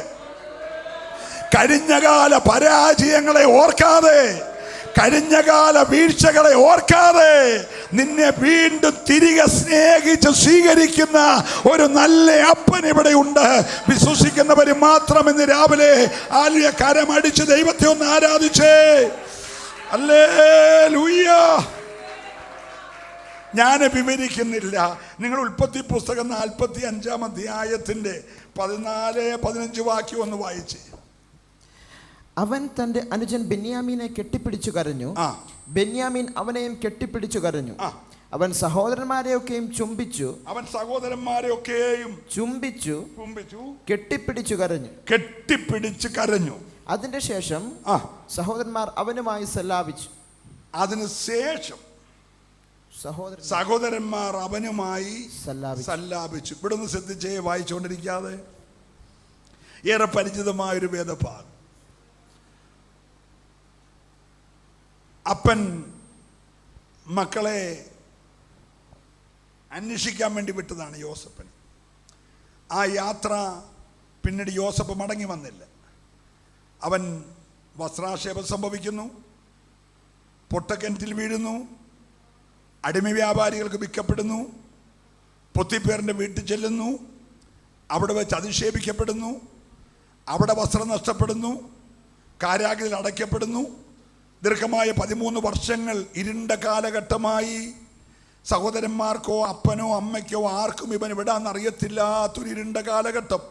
കഴിഞ്ഞകാല പരാജയങ്ങളെ ഓർക്കാതെ, കഴിഞ്ഞകാല വീഴ്ചകളെ ഓർക്കാതെ നിന്നെ വീണ്ടും തിരികെ സ്നേഹിച്ച് സ്വീകരിക്കുന്ന ഒരു നല്ല അപ്പൻ ഇവിടെ ഉണ്ട്. വിശ്വസിക്കുന്നവര് മാത്രം ഇന്ന് രാവിലെ ആലിയ കരമടിച്ച് ദൈവത്തെ ഒന്ന് ആരാധിച്ചേ. ഹല്ലേലൂയ. ഞാൻ വിവരിക്കുന്നില്ല. നിങ്ങൾ ഉൽപ്പത്തി പുസ്തകം 45-ാം അധ്യായത്തിന്റെ 14-15 വാക്യം ഒന്ന് വായിച്ചേ. അവൻ തന്റെ അനുജൻ ബെന്യാമീനെ കെട്ടിപ്പിടിച്ചു കരഞ്ഞു. ബെന്യാമീൻ അവനെയും കെട്ടിപ്പിടിച്ചു കരഞ്ഞു. അവൻ സഹോദരന്മാരെയൊക്കെയും ചുംബിച്ചു. ചുംബിച്ചു കെട്ടിപ്പിടിച്ചു കരഞ്ഞു. അതിന്റെ ശേഷം സഹോദരന്മാർ അവനുമായി സല്ലാപിച്ചു. അതിനുശേഷം സഹോദരന്മാർ അവനുമായി സല്ലാപിച്ചു. ഇവിടെ ഒന്ന് ശ്രദ്ധിച്ചേ, വായിച്ചുകൊണ്ടിരിക്കാതെ. ഏറെ പരിചിതമായൊരു വേദഭാഗം. അപ്പൻ മക്കളെ അന്വേഷിക്കാൻ വേണ്ടി വിട്ടതാണ് യോസപ്പന്. ആ യാത്ര പിന്നീട് യോസഫ് മടങ്ങി വന്നില്ല. അവൻ വസ്ത്രാക്ഷേപം സംഭവിക്കുന്നു, പൊട്ടക്കിണറ്റിൽ വീഴുന്നു, അടിമ വ്യാപാരികൾക്ക് വിൽക്കപ്പെടുന്നു, പൊത്തിപ്പേറിൻ്റെ വീട്ടിൽ ചെല്ലുന്നു, അവിടെ വെച്ച് അധിക്ഷേപിക്കപ്പെടുന്നു, അവിടെ വസ്ത്രം നഷ്ടപ്പെടുന്നു, കാരാഗ്രഹത്തിൽ അടയ്ക്കപ്പെടുന്നു. ദീർഘമായ 13 വർഷങ്ങൾ ഇരുണ്ട കാലഘട്ടമായി. സഹോദരന്മാർക്കോ അപ്പനോ അമ്മയ്ക്കോ ആർക്കും ഇവൻ വിടാന്നറിയത്തില്ലാത്തൊരു ഇരുണ്ട കാലഘട്ടം.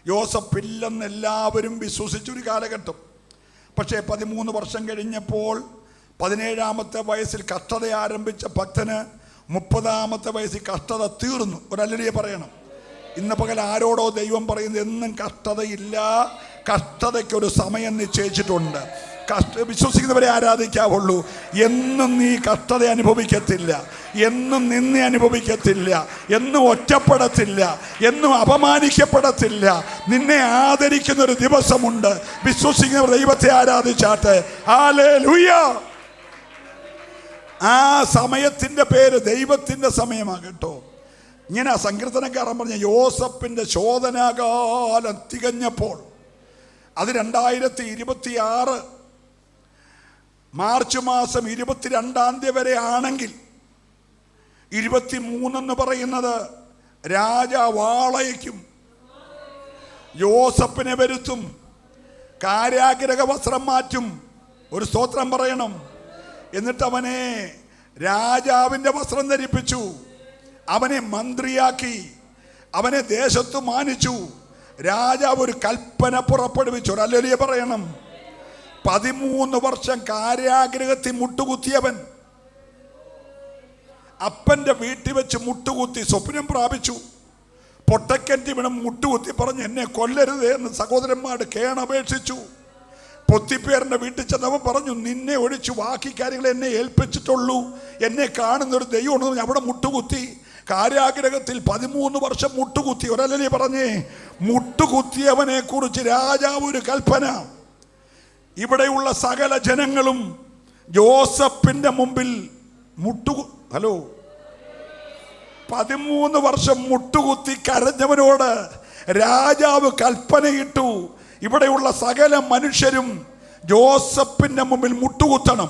യോസഫ് ഇല്ലെന്ന് എല്ലാവരും വിശ്വസിച്ചൊരു കാലഘട്ടം. പക്ഷേ 13 വർഷം കഴിഞ്ഞപ്പോൾ 17-ാമത്തെ വയസ്സിൽ കഷ്ടത ആരംഭിച്ച ഭക്തന് 30-ാമത്തെ വയസ്സിൽ കഷ്ടത തീർന്നു. ഒരു ഹല്ലേലൂയ പറയണം. ഇന്ന് പകൽ ആരോടോ ദൈവം പറയുന്നത്, എന്നും കഷ്ടതയില്ല, കഷ്ടതയ്ക്കൊരു സമയം നിശ്ചയിച്ചിട്ടുണ്ട്. വിശ്വസിക്കുന്നവരെ ആരാധിക്കാവുള്ളൂ. എന്നും നീ കഷ്ടത അനുഭവിക്കത്തില്ല, എന്നും നിന്നെ അനുഭവിക്കത്തില്ല, എന്നും ഒറ്റപ്പെടത്തില്ല, എന്നും അപമാനിക്കപ്പെടത്തില്ല. നിന്നെ ആദരിക്കുന്ന ഒരു ദിവസമുണ്ട്. വിശ്വസിക്കുന്നവർ ദൈവത്തെ ആരാധിച്ചാട്ടെ. ഹല്ലേലൂയ. ആ സമയത്തിൻ്റെ പേര് ദൈവത്തിൻ്റെ സമയമാകട്ടോ. ഇങ്ങനെ സങ്കീർത്തനക്കാരൻ പറഞ്ഞ യോസഫിൻ്റെ ശോധനാകാലം തികഞ്ഞപ്പോൾ, അത് 2026 മാർച്ച് മാസം 22 വരെ ആണെങ്കിൽ 23 പറയുന്നത് രാജാവാളയക്കും, യോസഫിനെ വരുത്തും, കാരാഗ്രഹ വസ്ത്രം മാറ്റും. ഒരു സ്തോത്രം പറയണം. എന്നിട്ട് അവനെ രാജാവിൻ്റെ വസ്ത്രം ധരിപ്പിച്ചു, അവനെ മന്ത്രിയാക്കി, അവനെ ദേശത്ത് മാനിച്ചു. രാജാവ് ഒരു കൽപ്പന പുറപ്പെടുവിച്ചു. ഒരു ഹല്ലേലൂയ പറയണം. 13 വർഷം കാരാഗ്രഹത്തിൽ മുട്ടുകുത്തിയവൻ അപ്പൻ്റെ വീട്ടിൽ വെച്ച് മുട്ടുകുത്തി സ്വപ്നം പ്രാപിച്ചു. പൊട്ടക്കൻ്റെ വീണം മുട്ടുകുത്തി പറഞ്ഞ് എന്നെ കൊല്ലരുതേ എന്ന് സഹോദരന്മാരുടെ കേണപേക്ഷിച്ചു. പൊത്തിപ്പേറിൻ്റെ വീട്ടിൽ ചെന്നവൻ പറഞ്ഞു, നിന്നെ ഒഴിച്ചു ബാക്കി കാര്യങ്ങൾ എന്നെ ഏൽപ്പിച്ചിട്ടുള്ളൂ, എന്നെ കാണുന്നൊരു ദൈവമുണ്ടെന്ന് പറഞ്ഞ് അവിടെ മുട്ടുകുത്തി. കാരാഗ്രഹത്തിൽ 13 വർഷം മുട്ടുകുത്തി. ഒരല്ലേ പറഞ്ഞേ, മുട്ടുകുത്തിയവനെ കുറിച്ച് രാജാവ് ഒരു കൽപ്പന. ഇവിടെയുള്ള സകല ജനങ്ങളും ജോസഫിന്റെ മുമ്പിൽ 13 വർഷം മുട്ടുകുത്തി കരഞ്ഞവനോട് രാജാവ് കൽപ്പനയിട്ടു, ഇവിടെയുള്ള സകല മനുഷ്യരും ജോസഫിന്റെ മുമ്പിൽ മുട്ടുകുത്തണം.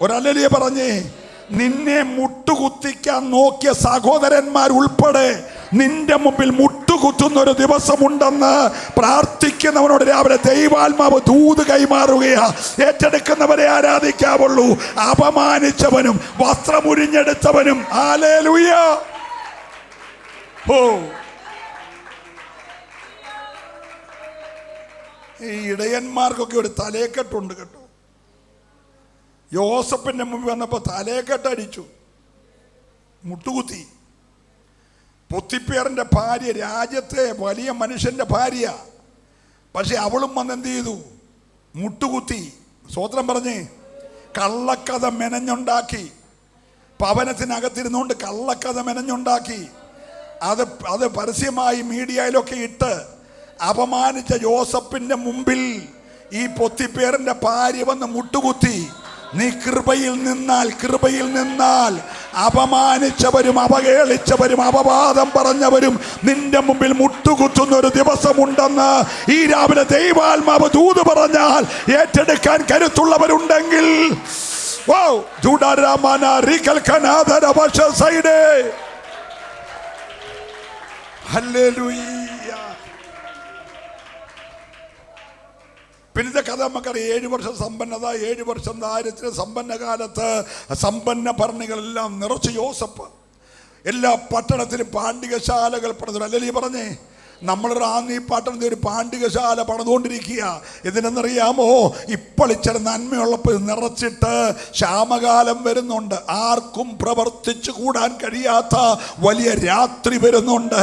ഒരല്ലേ പറഞ്ഞേ, നിന്നെ മുട്ടുകുത്തിക്കാൻ നോക്കിയ സഹോദരന്മാർ ഉൾപ്പെടെ നിന്റെ മുമ്പിൽ മുട്ടുകുത്തുന്ന ഒരു ദിവസമുണ്ടെന്ന് പ്രാർത്ഥിക്കുന്നവനോട് രാവിലെ ദൈവാത്മാവ് ദൂത് കൈമാറുകയാ. ഏറ്റെടുക്കുന്നവരെ ആരാധിക്കാവുള്ളൂ. അപമാനിച്ചവനും വസ്ത്രമുരിഞ്ഞെടുത്തവനും ഹല്ലേലൂയ. ഈ ഇടയന്മാർക്കൊക്കെ ഒരു തലേക്കെട്ടുണ്ട് കേട്ടോ. യോസഫിന്റെ മുമ്പിൽ വന്നപ്പോൾ തലേക്കെട്ടടിച്ചു, മുട്ടുകുത്തി. പൊത്തിപ്പേറിന്റെ ഭാര്യ രാജ്യത്തെ വലിയ മനുഷ്യന്റെ ഭാര്യ, പക്ഷെ അവളും വന്ന് എന്ത് ചെയ്തു? മുട്ടുകുത്തി. സ്വോത്രം പറഞ്ഞേ, കള്ളക്കഥ മെനഞ്ഞുണ്ടാക്കി. ഭവനത്തിനകത്തിരുന്നുകൊണ്ട് കള്ളക്കഥ മെനഞ്ഞുണ്ടാക്കി. അത് പരസ്യമായി മീഡിയയിലൊക്കെ ഇട്ട് അപമാനിച്ച യോസഫിന്റെ മുമ്പിൽ ഈ പൊത്തിപ്പേറിന്റെ ഭാര്യ വന്ന് മുട്ടുകുത്തി. നീ കൃപയിൽ നിന്നാൽ അപമാനിച്ചവരും അവഹേളിച്ചവരും അപവാദം പറഞ്ഞവരും നിന്റെ മുമ്പിൽ മുട്ടുകുത്തുന്ന ഒരു ദിവസമുണ്ടെന്ന് ഈ രാവിലെ ദൈവാത്മാവ് ദൂത് പറഞ്ഞാൽ ഏറ്റെടുക്കാൻ കരുത്തുള്ളവരുണ്ടെങ്കിൽ പിന്നത്തെ കഥ നമുക്കറിയാം. 7 വർഷം സമ്പന്നത, 7 വർഷം ദാരിദ്ര്യം. സമ്പന്ന കാലത്ത് സമ്പന്ന ഭരണികളെല്ലാം നിറച്ച് യോസഫ് എല്ലാ പട്ടണത്തിലും പാണ്ഡികശാലകൾ പണിതു. അല്ലേ പറഞ്ഞേ, നമ്മൾ റാന്നി പട്ടണത്തിൽ ഒരു പാണ്ഡികശാല പണിതുകൊണ്ടിരിക്കുക. ഇതിനെന്നറിയാമോ, ഇപ്പോൾ ഇച്ചിരി നന്മയുള്ളപ്പോൾ നിറച്ചിട്ട് ക്ഷാമകാലം വരുന്നുണ്ട്. ആർക്കും പ്രവർത്തിച്ചു കൂടാൻ കഴിയാത്ത വലിയ രാത്രി വരുന്നുണ്ട്.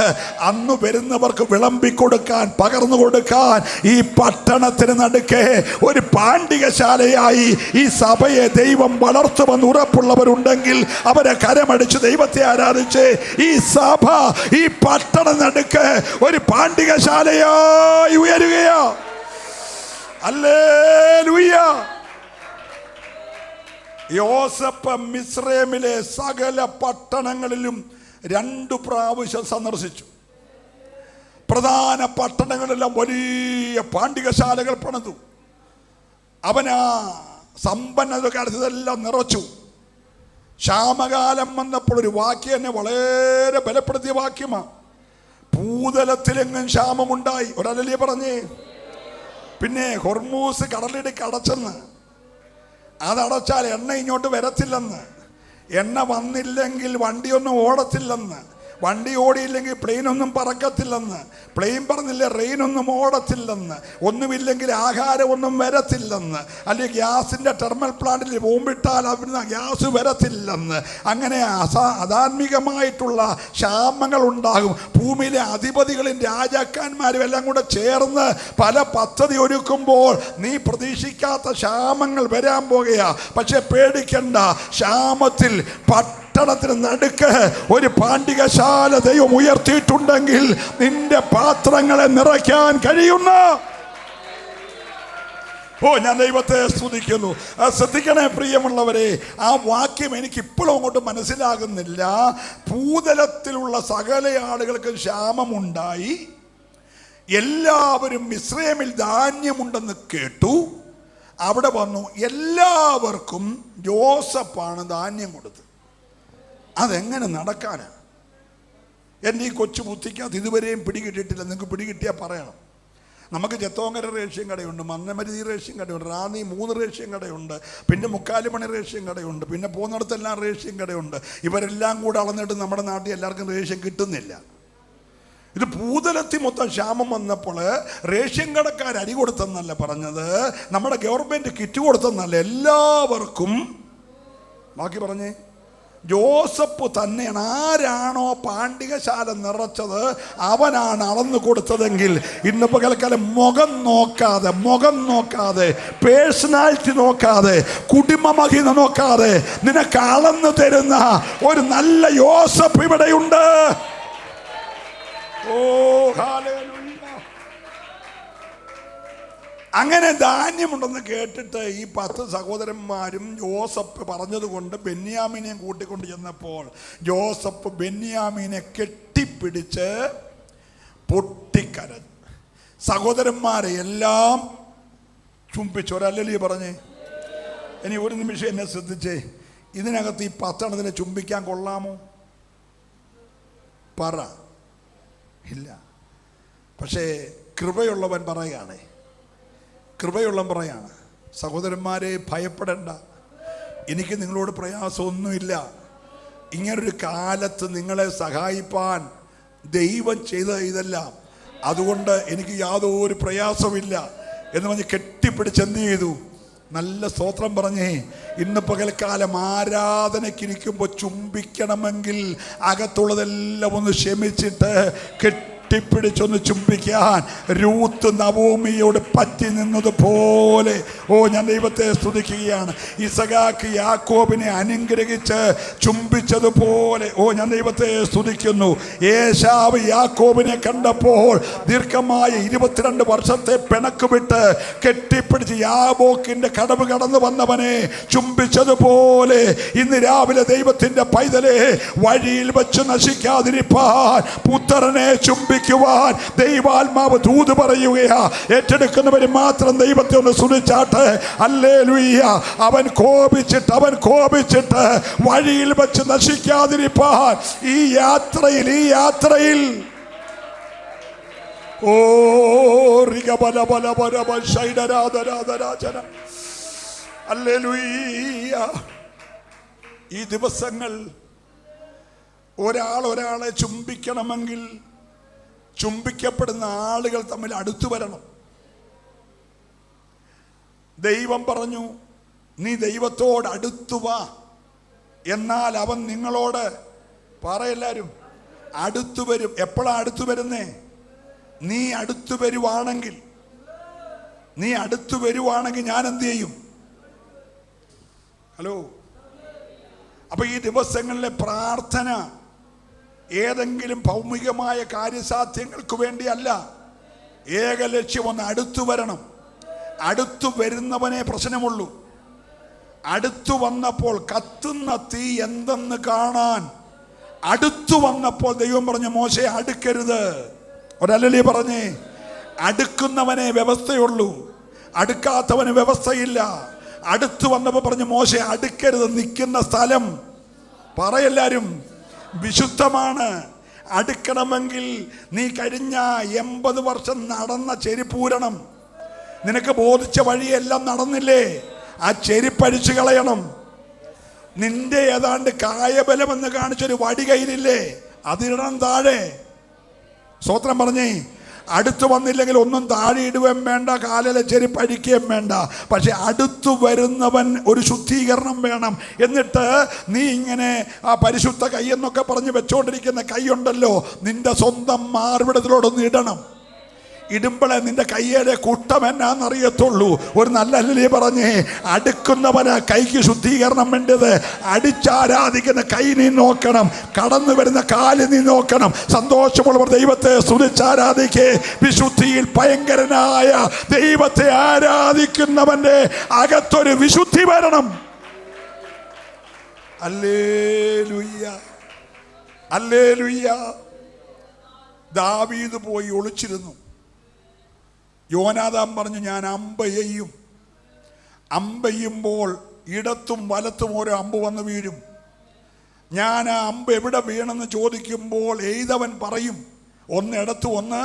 അന്ന് വരുന്നവർക്ക് വിളമ്പിക്കൊടുക്കാൻ, പകർന്നു കൊടുക്കാൻ ഈ പട്ടണത്തിന് നടുക്കെ ഒരു പാണ്ഡികശാലയായി ഈ സഭയെ ദൈവം വളർത്തുമെന്ന് ഉറപ്പുള്ളവരുണ്ടെങ്കിൽ അവരെ കരമടിച്ച് ദൈവത്തെ ആരാധിച്ച് ഈ സഭ ഈ പട്ടണ നടുക്ക് ഒരു പാണ്ഡികശാലയായി ഉയരുകയോ. ഹല്ലേലൂയ. യോസഫ് മിസ്രൈമിലെ സകല പട്ടണങ്ങളിലും 2 പ്രാവശ്യം സന്ദർശിച്ചു. പ്രധാന പട്ടണങ്ങളെല്ലാം വലിയ പാണ്ഡികശാലകൾ പണിതു. അവനാ സമ്പന്നത കാലത്തെല്ലാം നിറച്ചു. ക്ഷാമകാലം വന്നപ്പോൾ ഒരു വാക്യം എന്നെ വളരെ ബലപ്പെടുത്തിയ വാക്യമാണ്. ഭൂതലത്തിലെങ്ങും ക്ഷാമമുണ്ടായി. ഒരല്ലേ പറഞ്ഞേ. പിന്നെ ഹൊർമൂസ് കടലിടുക്ക് അടച്ചെന്ന്, അതടച്ചാൽ എണ്ണ ഇങ്ങോട്ട് വരത്തില്ലെന്ന്, എണ്ണ വന്നില്ലെങ്കിൽ വണ്ടിയൊന്നും ഓടത്തില്ലെന്ന്, വണ്ടി ഓടിയില്ലെങ്കിൽ പ്ലെയിനൊന്നും പറക്കത്തില്ലെന്ന്, പ്ലെയിൻ പറഞ്ഞില്ല റെയിനൊന്നും ഓടത്തില്ലെന്ന്, ഒന്നുമില്ലെങ്കിൽ ആഹാരമൊന്നും വരത്തില്ലെന്ന്, അല്ലെങ്കിൽ ഗ്യാസിൻ്റെ തെർമൽ പ്ലാന്റിൽ ബോംബിട്ടാൽ അവിടുന്ന് ഗ്യാസ് വരത്തില്ലെന്ന്. അങ്ങനെ അധാർമികമായിട്ടുള്ള ക്ഷാമങ്ങൾ ഉണ്ടാകും. ഭൂമിയിലെ അധിപതികളും രാജാക്കന്മാരും എല്ലാം കൂടെ ചേർന്ന് പല പദ്ധതി ഒരുക്കുമ്പോൾ നീ പ്രതീക്ഷിക്കാത്ത ക്ഷാമങ്ങൾ വരാൻ പോകുകയാ. പക്ഷെ പേടിക്കണ്ട, ക്ഷാമത്തിൽ പട്ടണത്തിന് നടുക്ക് ഒരു പാണ്ഡികശാല ദൈവം ഉയർത്തിയിട്ടുണ്ടെങ്കിൽ നിന്റെ പാത്രങ്ങളെ നിറയ്ക്കാൻ കഴിയുന്ന ഞാൻ ദൈവത്തെ സ്തുതിക്കുന്നു. ശ്രദ്ധിക്കണേ പ്രിയമുള്ളവരെ, ആ വാക്യം എനിക്ക് ഇപ്പോഴും അങ്ങോട്ട് മനസ്സിലാകുന്നില്ല. ഭൂതലത്തിലുള്ള സകല ആളുകൾക്ക് ക്ഷാമമുണ്ടായി, എല്ലാവരും മിസ്രയീമിൽ ധാന്യമുണ്ടെന്ന് കേട്ടു. അവിടെ വന്നു, എല്ലാവർക്കും യോസഫാണ് ധാന്യം കൊടുത്തത്. അതെങ്ങനെ നടക്കാനാ? എൻ്റെ ഈ കൊച്ചു ബുദ്ധിക്കകത്ത് ഇതുവരെയും പിടികിട്ടിട്ടില്ല. നിങ്ങൾക്ക് പിടികിട്ടിയാൽ പറയണം. നമുക്ക് ചെത്തോങ്കര റേഷ്യൻ കടയുണ്ട്, മന്നമരുതി റേഷ്യൻ കടയുണ്ട്, റാന്നി 3 റേഷ്യൻ കടയുണ്ട്, പിന്നെ മുക്കാലുമണി റേഷ്യൻ കടയുണ്ട്, പിന്നെ പോകുന്നിടത്തെല്ലാം റേഷ്യൻ കടയുണ്ട്. ഇവരെല്ലാം കൂടെ അളന്നിട്ട് നമ്മുടെ നാട്ടിൽ എല്ലാവർക്കും റേഷ്യൻ കിട്ടുന്നില്ല. ഇത് ഭൂതലത്തിൽ മൊത്തം ക്ഷാമം വന്നപ്പോൾ റേഷ്യൻ കടക്കാർ അരി കൊടുത്തെന്നല്ല പറഞ്ഞത്, നമ്മുടെ ഗവൺമെൻറ് കിറ്റ് കൊടുത്തെന്നല്ല, എല്ലാവർക്കും. ബാക്കി പറഞ്ഞേ, ജോസഫ് തന്നെയാണ്. ആരാണോ പാണ്ഡികശാല നിറച്ചത് അവനാണ് അളന്നു കൊടുത്തതെങ്കിൽ ഇന്ന് പകൽക്കാലം മുഖം നോക്കാതെ പേഴ്സണാലിറ്റി നോക്കാതെ കുടുംബമഹിമ നോക്കാതെ നിനക്ക് അളന്നു തരുന്ന ഒരു നല്ല യോസഫ് ഇവിടെയുണ്ട്. ഓ ഹല്ലേലൂയ. അങ്ങനെ ധാന്യമുണ്ടെന്ന് കേട്ടിട്ട് ഈ 10 സഹോദരന്മാരും യോസഫ് പറഞ്ഞതുകൊണ്ട് ബെന്യാമീനെയും കൂട്ടിക്കൊണ്ട് ചെന്നപ്പോൾ യോസഫ് ബെന്യാമീനെ കെട്ടിപ്പിടിച്ച് പൊട്ടിക്കരഞ്ഞു. സഹോദരന്മാരെ എല്ലാം ചുംബിച്ചു. ഒരല്ലേ പറഞ്ഞേ? ഇനി ഒരു നിമിഷം എന്നെ ശ്രദ്ധിച്ചേ. ഇതിനകത്ത് ഈ 10 എണ്ണത്തിനെ ചുംബിക്കാൻ കൊള്ളാമോ? പറ. ഇല്ല. പക്ഷേ കൃപയുള്ളവൻ പറയുകയാണ്, കൃപയുള്ളവൻ പറയാണ്, സഹോദരന്മാരെ ഭയപ്പെടേണ്ട, എനിക്ക് നിങ്ങളോട് പ്രയാസമൊന്നുമില്ല. ഇങ്ങനൊരു കാലത്ത് നിങ്ങളെ സഹായിപ്പാൻ ദൈവം ചെയ്ത ഇതെല്ലാം, അതുകൊണ്ട് എനിക്ക് യാതൊരു പ്രയാസമില്ല എന്ന് പറഞ്ഞ് കെട്ടിപ്പിടിച്ച് എന്ത് ചെയ്തു? നല്ല സ്തോത്രം പറഞ്ഞേ. ഇന്ന് പകൽക്കാലം ആരാധനയ്ക്കിരിക്കുമ്പോൾ ചുംബിക്കണമെങ്കിൽ അകത്തുള്ളതെല്ലാം ഒന്ന് ക്ഷമിച്ചിട്ട് കെട്ടിപ്പിടിച്ചൊന്ന് ചുംബിക്കാൻ രൂത്ത് നവോമിയോട് പറ്റി നിന്നതുപോലെ ഞാൻ ദൈവത്തെ സ്തുതിക്കുകയാണ്. ഇസഹാക്ക് യാക്കോബിനെ അനുഗ്രഹിച്ച് ചുംബിച്ചതുപോലെ ഞാൻ ദൈവത്തെ സ്തുതിക്കുന്നു. ഏശാവ് യാക്കോബിനെ കണ്ടപ്പോൾ ദീർഘമായ 22 വർഷത്തെ പിണക്ക് വിട്ട് കെട്ടിപ്പിടിച്ച് യാബോക്കിന്റെ കടവ് കടന്നു വന്നവനെ ചുംബിച്ചതുപോലെ ഇന്ന് രാവിലെ ദൈവത്തിന്റെ പൈതലെ വഴിയിൽ വെച്ച് നശിക്കാതിരിപ്പാൻ പുത്രനെ ചുംബിക്കുവാൻ ദൈവാത്മാവ് ദൂത് പറയുകയാ. ഏറ്റെടുക്കുന്നവര് മാത്രം ദൈവത്തെ ഒന്ന് സ്തുതിച്ചാട്ടെ. ഹല്ലേലൂയ. അവൻ കോപിച്ചിട്ട് വഴിയിൽ വെച്ച് നശിക്കാതിരിപ്പാൻ ഈ യാത്രയിൽ ഈ ദിവസങ്ങൾ ഒരാളെ ചുംബിക്കണമെങ്കിൽ ചുംബിക്കപ്പെടുന്ന ആളുകൾ തമ്മിൽ അടുത്തു വരണം. ദൈവം പറഞ്ഞു, നീ ദൈവത്തോട് അടുത്തു വാ, എന്നാൽ അവൻ നിങ്ങളോട് പറയെല്ലാരും അടുത്തു വരും. എപ്പോഴാ അടുത്തു വരുന്നേ? നീ അടുത്തു വരുവാണെങ്കിൽ ഞാൻ എന്ത് ചെയ്യും? ഹലോ. അപ്പൊ ഈ ദിവസങ്ങളിലെ പ്രാർത്ഥന ഏതെങ്കിലും ഭൗമികമായ കാര്യസാധ്യങ്ങൾക്ക് വേണ്ടിയല്ല. ഏക ലക്ഷ്യം ഒന്ന് അടുത്തു വരണം. അടുത്തു വരുന്നവനെ പ്രശ്നമുള്ളൂ. അടുത്തു വന്നപ്പോൾ കത്തുന്ന തീ എന്തെന്ന് കാണാൻ അടുത്തു വന്നപ്പോൾ ദൈവം പറഞ്ഞു, മോശെ അടുക്കരുത്. ഒരല്ലേ പറഞ്ഞേ? അടുക്കുന്നവനെ വ്യവസ്ഥയുള്ളൂ, അടുക്കാത്തവന് വ്യവസ്ഥയില്ല. അടുത്തു വന്നപ്പോൾ പറഞ്ഞു, മോശെ അടുക്കരുത്. നിൽക്കുന്ന സ്ഥലം പറയെല്ലാരും വിശുദ്ധമാണ്. അടുക്കണമെങ്കിൽ നീ കഴിഞ്ഞ 80 വർഷം നടന്ന ചെരിപ്പൂരണം. നിനക്ക് ബോധിച്ച വഴിയെല്ലാം നടന്നില്ലേ? ആ ചെരിപ്പഴിച്ചു കളയണം. നിന്റെ ഏതാണ്ട് കായബലമെന്ന് കാണിച്ചൊരു വടി കയ്യിലില്ലേ? അതിടണം താഴെ. സ്തോത്രം പറഞ്ഞേ. അടുത്ത് വന്നില്ലെങ്കിൽ ഒന്നും താഴെ ഇടുകയും വേണ്ട, കാലിലെ ചെരുപ്പ് അഴിക്കുകയും വേണ്ട. പക്ഷെ അടുത്തു വരുന്നവൻ ഒരു ശുദ്ധീകരണം വേണം. എന്നിട്ട് നീ ഇങ്ങനെ ആ പരിശുദ്ധ കൈ എന്നൊക്കെ പറഞ്ഞ് വെച്ചോണ്ടിരിക്കുന്ന കൈയുണ്ടല്ലോ, നിന്റെ സ്വന്തം മാർവിടത്തിലോടൊന്ന് ഇടണം. ഇടുമ്പോഴേ നിന്റെ കയ്യിലെ കുട്ടം എന്നാന്നറിയത്തുള്ളൂ. ഒരു നല്ല അല്ലേ പറഞ്ഞേ, അടുക്കുന്നവന് കൈക്ക് ശുദ്ധീകരണം വേണ്ടത്. അടിച്ചാരാധിക്കുന്ന കൈ നീ നോക്കണം, കടന്നു വരുന്ന കാല് നീ നോക്കണം. സന്തോഷമുള്ളവർ ദൈവത്തെ സ്തുതിച്ചാരാധിക്കേ. വിശുദ്ധിയിൽ ഭയങ്കരനായ ദൈവത്തെ ആരാധിക്കുന്നവന്റെ അകത്തൊരു വിശുദ്ധി വരണം. Hallelujah, hallelujah. ദാവീദ് പോയി ഒളിച്ചിരുന്നു. യോനാഥാൻ പറഞ്ഞു, ഞാൻ അമ്പെയ്യും. അമ്പെയ്യുമ്പോൾ ഇടത്തും വലത്തും ഓരോ അമ്പ് വന്ന് വീഴും. ഞാൻ ആ അമ്പ് എവിടെ വീണെന്ന് ചോദിക്കുമ്പോൾ എയ്തവൻ പറയും, ഒന്ന് ഇടത്തും ഒന്ന്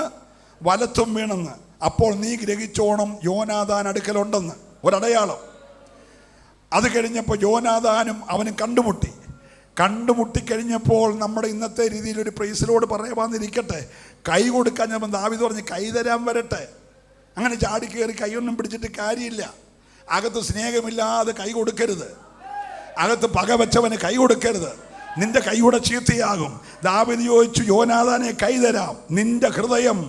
വലത്തും വീണെന്ന്. അപ്പോൾ നീ ഗ്രഹിച്ചോണം യോനാഥാൻ അടുക്കലുണ്ടെന്ന്, ഒരടയാളം. അത് കഴിഞ്ഞപ്പോൾ യോനാഥാനും അവനും കണ്ടുമുട്ടിക്കഴിഞ്ഞപ്പോൾ നമ്മുടെ ഇന്നത്തെ രീതിയിൽ ഒരു പ്രൈസിലോട് പറയാന്നിരിക്കട്ടെ, കൈ കൊടുക്കാൻ ഞാൻ ദാവീദ് പറഞ്ഞ് കൈ തരാൻ വരട്ടെ. അങ്ങനെ ചാടി കയറി കൈയൊന്നും പിടിച്ചിട്ട് കാര്യമില്ല. അകത്ത് സ്നേഹമില്ലാതെ കൈ കൊടുക്കരുത്, അകത്ത് പക വെച്ചവന് കൈ കൊടുക്കരുത്. നിന്റെ കൈയുടെ ചീത്തയാകും. ദാവീദ് ചോദിച്ചു, യോനാഥാനെ കൈ തരാം, നിന്റെ ഹൃദയം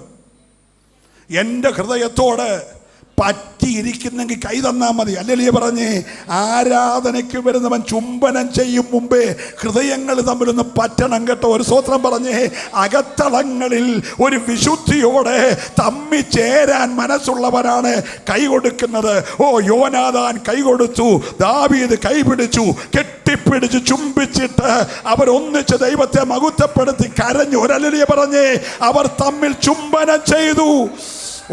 എൻ്റെ ഹൃദയത്തോട് പറ്റിയിരിക്കുന്നെങ്കിൽ കൈ തന്നാ മതി. അല്ലല്ലേ പറഞ്ഞേ, ആരാധനയ്ക്ക് വരുന്നവൻ ചുംബനം ചെയ്യും മുമ്പേ ഹൃദയങ്ങൾ തമ്മിലൊന്ന് പറ്റണം കേട്ടോ. ഒരു സ്തോത്രം പറഞ്ഞേ. അകത്തളങ്ങളിൽ ഒരു വിശുദ്ധിയോടെ തമ്മി ചേരാൻ മനസ്സുള്ളവരാണ് കൈ കൊടുക്കുന്നത്. ഓ, യോനാഥാൻ കൈ കൊടുത്തു, ദാവീദ് കൈ പിടിച്ചു, കെട്ടിപ്പിടിച്ച് ചുംബിച്ചിട്ട് അവരൊന്നിച്ച് ദൈവത്തെ മഹത്വപ്പെടുത്തി കരഞ്ഞു. ഒരല്ലേ പറഞ്ഞേ, അവർ തമ്മിൽ ചുംബനം ചെയ്തു.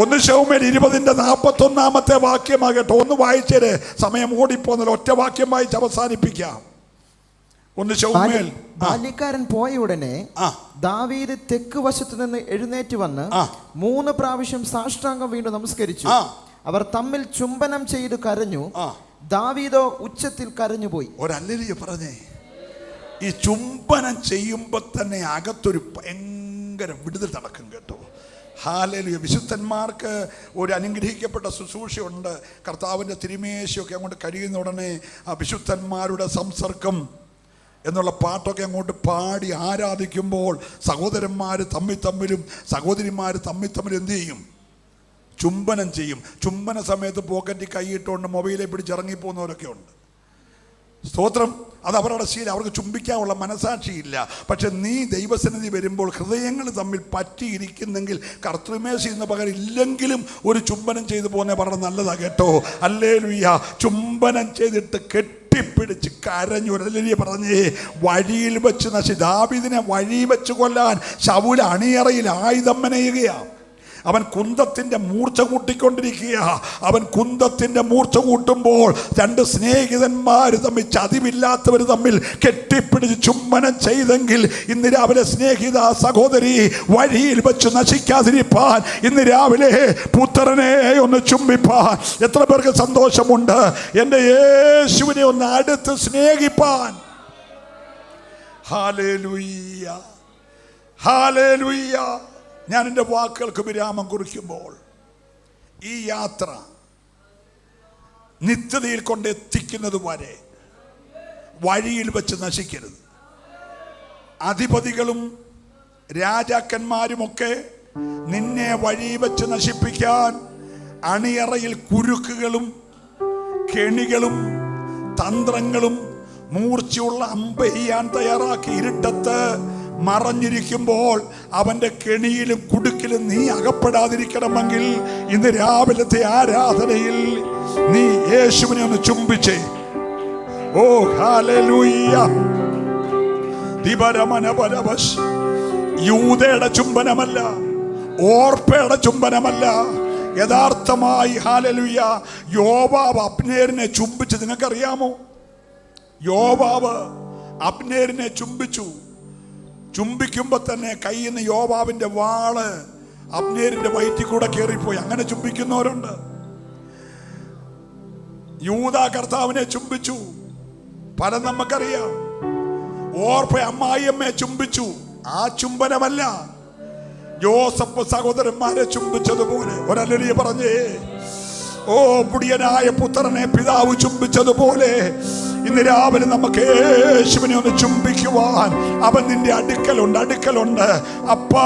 1 ശമൂവേൽ 20:41 വാക്യമാകട്ടെ. ഒന്ന് വായിച്ചേര്, സമയം ഓടിപ്പോന്നല്ലോ. ഒറ്റ വാക്യം വായിച്ച് അവസാനിപ്പിക്കാം. 1 ശമൂവേൽ. ബാല്യക്കാരൻ പോയ ഉടനെ ദാവീദ് തെക്ക് വശത്ത് നിന്ന് എഴുന്നേറ്റ് വന്ന് 3 പ്രാവശ്യം സാഷ്ടാംഗം വീണ്ടും നമസ്കരിച്ചു. അവർ തമ്മിൽ ചുംബനം ചെയ്ത് കരഞ്ഞു. ദാവീദോ ഉച്ചത്തിൽ കരഞ്ഞുപോയി. ഒരല്ലേ പറഞ്ഞേ, ഈ ചുംബനം ചെയ്യുമ്പോ തന്നെ അകത്തൊരു ഭയങ്കര വിടുതൽ നടക്കും കേട്ടോ. ഹല്ലേലൂയ. വിശുദ്ധന്മാർക്ക് ഒരു അനുഗ്രഹിക്കപ്പെട്ട ശുശ്രൂഷയുണ്ട്. കർത്താവിൻ്റെ തിരുമേശയൊക്കെ അങ്ങോട്ട് കഴിയുന്ന ഉടനെ ആ വിശുദ്ധന്മാരുടെ സംസർഗം എന്നുള്ള പാട്ടൊക്കെ അങ്ങോട്ട് പാടി ആരാധിക്കുമ്പോൾ സഹോദരന്മാർ തമ്മിലും സഹോദരിമാർ തമ്മിലും എന്ത് ചെയ്യും? ചുംബനം ചെയ്യും. ചുംബന സമയത്ത് പോക്കറ്റിൽ കൈയിട്ടുകൊണ്ട് മൊബൈലെ പിടിച്ചിറങ്ങിപ്പോകുന്നവരൊക്കെ ഉണ്ട്. സ്തോത്രം. അത് അവരുടെ ശീലം, അവർക്ക് ചുംബിക്കാനുള്ള മനസാക്ഷിയില്ല. പക്ഷെ നീ ദൈവസന്നിധി വരുമ്പോൾ ഹൃദയങ്ങൾ തമ്മിൽ പറ്റിയിരിക്കുന്നെങ്കിൽ കർത്തൃമേശിന്ന് പകരം ഇല്ലെങ്കിലും ഒരു ചുംബനം ചെയ്തു പോകുന്നേ വളരെ നല്ലതാണ് കേട്ടോ. ഹല്ലേലൂയ. ചുംബനം ചെയ്തിട്ട് കെട്ടിപ്പിടിച്ച് കരഞ്ഞു. ഒരല്ലേ പറഞ്ഞേ, വഴിയിൽ വെച്ച് ദാവീദിനെ വഴി വെച്ച് കൊല്ലാൻ ശൗൽ അണിയറയിൽ ആയുധം മെനയുകയാണ്. അവൻ കുന്തത്തിൻ്റെ മൂർച്ച കൂട്ടിക്കൊണ്ടിരിക്കുക. അവൻ കുന്തത്തിൻ്റെ മൂർച്ച കൂട്ടുമ്പോൾ 2 സ്നേഹിതന്മാർ തമ്മിൽ, ചതിവില്ലാത്തവർ തമ്മിൽ കെട്ടിപ്പിടിച്ച് ചുംബനം ചെയ്തെങ്കിൽ ഇന്ന് രാവിലെ സ്നേഹിത സഹോദരി, വഴിയിൽ വെച്ച് നശിക്കാതിരിപ്പാൻ ഇന്ന് രാവിലെ പുത്രനെ ഒന്ന് ചുംബിപ്പാൻ എത്ര പേർക്ക് സന്തോഷമുണ്ട്? എൻ്റെ യേശുവിനെ ഒന്ന് അടുത്ത് സ്നേഹിപ്പാൻ. Hallelujah, hallelujah. ഞാൻ എൻ്റെ വാക്കുകൾക്ക് വിരാമം കുറിക്കുമ്പോൾ ഈ യാത്ര നിത്യതയിൽ കൊണ്ടെത്തിക്കുന്നത് വരെ വഴിയിൽ വെച്ച് നശിക്കരുത്. അധിപതികളും രാജാക്കന്മാരുമൊക്കെ നിന്നെ വഴി വെച്ച് നശിപ്പിക്കാൻ അണിയറയിൽ കുരുക്കുകളും കെണികളും തന്ത്രങ്ങളും മൂർച്ചയുള്ള അമ്പ് ചെയ്യാൻ തയ്യാറാക്കി ഇരുട്ടത്ത് മറഞ്ഞിരിക്കുമ്പോൾ അവൻ്റെ കെണിയിലും കുടുക്കിലും നീ അകപ്പെടാതിരിക്കണമെങ്കിൽ ഇന്ന് രാവിലത്തെ ആരാധനയിൽ നീ യേശുവിനെ ഒന്ന് ചുംബിച്ചേ. ഓ ഹല്ലേലൂയ. ദിബരമനബലവശ്. യൂദയുടെ ചുംബനമല്ല, ഓർപ്പയുടെ ചുംബനമല്ല. യഥാർത്ഥമായി ഹല്ലേലൂയ യോവാബ് അബ്നേരിനെ ചുംബിച്ചു. നിങ്ങൾക്കറിയാമോ? യോവാബ് അബ്നേരിനെ ചുംബിച്ചു. ചുംബിക്കുമ്പോൾ തന്നെ കയ്യിൽ നിന്ന് യോവാബിന്റെ വാള് അബ്നേരിന്റെ വയറ്റിൽ കൂടെ കയറിപ്പോയി. അങ്ങനെ ചുംബിക്കുന്നവരുണ്ട്. യൂദാ കർത്താവിനെ ചുംബിച്ചു. പല നമുക്കറിയാം. ഓർപ്പ അമ്മായിയമ്മയെ ചുംബിച്ചു. ആ ചുംബനമല്ല, ജോസഫ് സഹോദരന്മാരെ ചുംബിച്ചതുപോലെ ഒരല്ലിയ പറഞ്ഞേ, ഓ മുടിയനായ പുത്രനെ പിതാവ് ചുംബിച്ചതുപോലെ ഇന്ന് രാവിലെ നമുക്ക് യേശുവിനെ ഒന്ന് ചുംബിക്കുവാൻ അവൻ നിന്റെ അടുക്കലുണ്ട്. അപ്പാ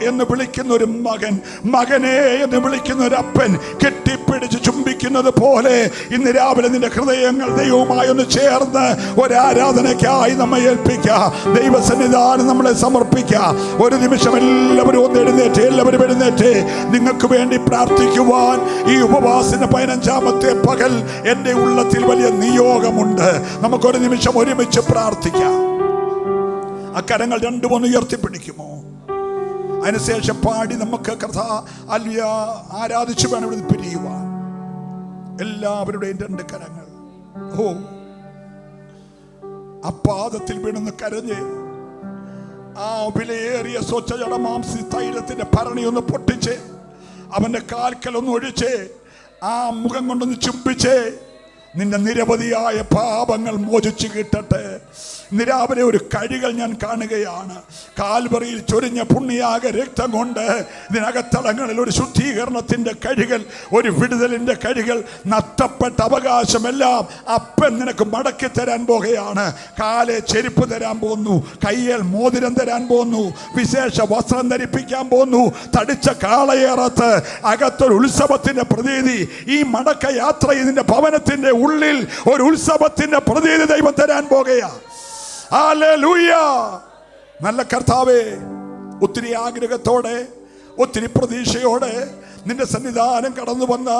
എന്ന് വിളിക്കുന്ന ഒരു മകൻ, മകനെ എന്ന് വിളിക്കുന്ന ഒരു അപ്പൻ കെട്ടിപ്പിടിച്ച് ചുംബിക്കുന്നത് പോലെ ഇന്ന് രാവിലെ നിന്റെ ഹൃദയങ്ങൾ ദൈവവുമായി ഒന്ന് ചേർന്ന് ഒരാരാധനയ്ക്കായി നമ്മെ ഏൽപ്പിക്കുക. ദൈവസന്നിധാനം നമ്മളെ സമർപ്പിക്കുക. ഒരു നിമിഷം എല്ലാവരും ഒന്ന് എഴുന്നേറ്റ് നിങ്ങൾക്ക് വേണ്ടി പ്രാർത്ഥിക്കുവാൻ ഈ ഉപവാസത്തിന് 15ാമത്തെ പകൽ എൻ്റെ ഉള്ളത്തിൽ വലിയ നിയോഗമുണ്ട്. നമുക്കൊരു നിമിഷം ഒരുമിച്ച് പ്രാർത്ഥിക്കാം. അക്കരങ്ങൾ രണ്ടും ഒന്ന് ഉയർത്തിപ്പിടിക്കുമോ? അതിനുശേഷം പാടി നമുക്ക് ആരാധിച്ചു വേണം ഇവിടെ പിരിയുവാൻ. എല്ലാവരുടെയും 2 കരങ്ങൾ ആ പാദത്തിൽ വീണെന്ന് കരഞ്ഞ് ആ വിലയേറിയ സ്വച്ഛജടമാംസി തൈലത്തിന്റെ ഭരണി ഒന്ന് പൊട്ടിച്ച് അവന്റെ കാൽക്കൽ ഒന്ന് ഒഴിച്ച് ആ മുഖം കൊണ്ടൊന്ന് ചുംബിച്ച് നിന്റെ നിരവധിയായ പാപങ്ങൾ മോചിച്ചു കിട്ടട്ടെ. നിരാവരെ ഒരു കഴുകൽ ഞാൻ കാണുകയാണ്. കാൽവറിയിൽ ചൊരിഞ്ഞ പുണ്യാക രക്തം കൊണ്ട് ഇതിനകത്തളങ്ങളിൽ ഒരു ശുദ്ധീകരണത്തിന്റെ കഴുകൽ, ഒരു വിടുതലിന്റെ കഴുകൽ. നഷ്ടപ്പെട്ട അവകാശമെല്ലാം അപ്പൻ നിനക്ക് മടക്കി തരാൻ പോകുകയാണ്. കാലെ ചെരുപ്പ് തരാൻ പോകുന്നു, കയ്യിൽ മോതിരം തരാൻ പോകുന്നു, വിശേഷ വസ്ത്രം ധരിപ്പിക്കാൻ പോകുന്നു, തടിച്ച കാളയേറത്ത് അകത്തൊരു ഉത്സവത്തിന്റെ പ്രതീതി. ഈ മടക്ക യാത്ര ഇതിന്റെ ഭവനത്തിന്റെ ഉള്ളിൽ ഒരു ഉത്സവത്തിന്റെ പ്രതീതി ദൈവം തരാൻ പോകുകയാണ്. ഹല്ലേലൂയ. നല്ല കർത്താവേ, ഒത്തിരി ആഗ്രഹത്തോടെ ഒത്തിരി പ്രതീക്ഷയോടെ നിന്റെ സന്നിധാനം കടന്നു വന്ന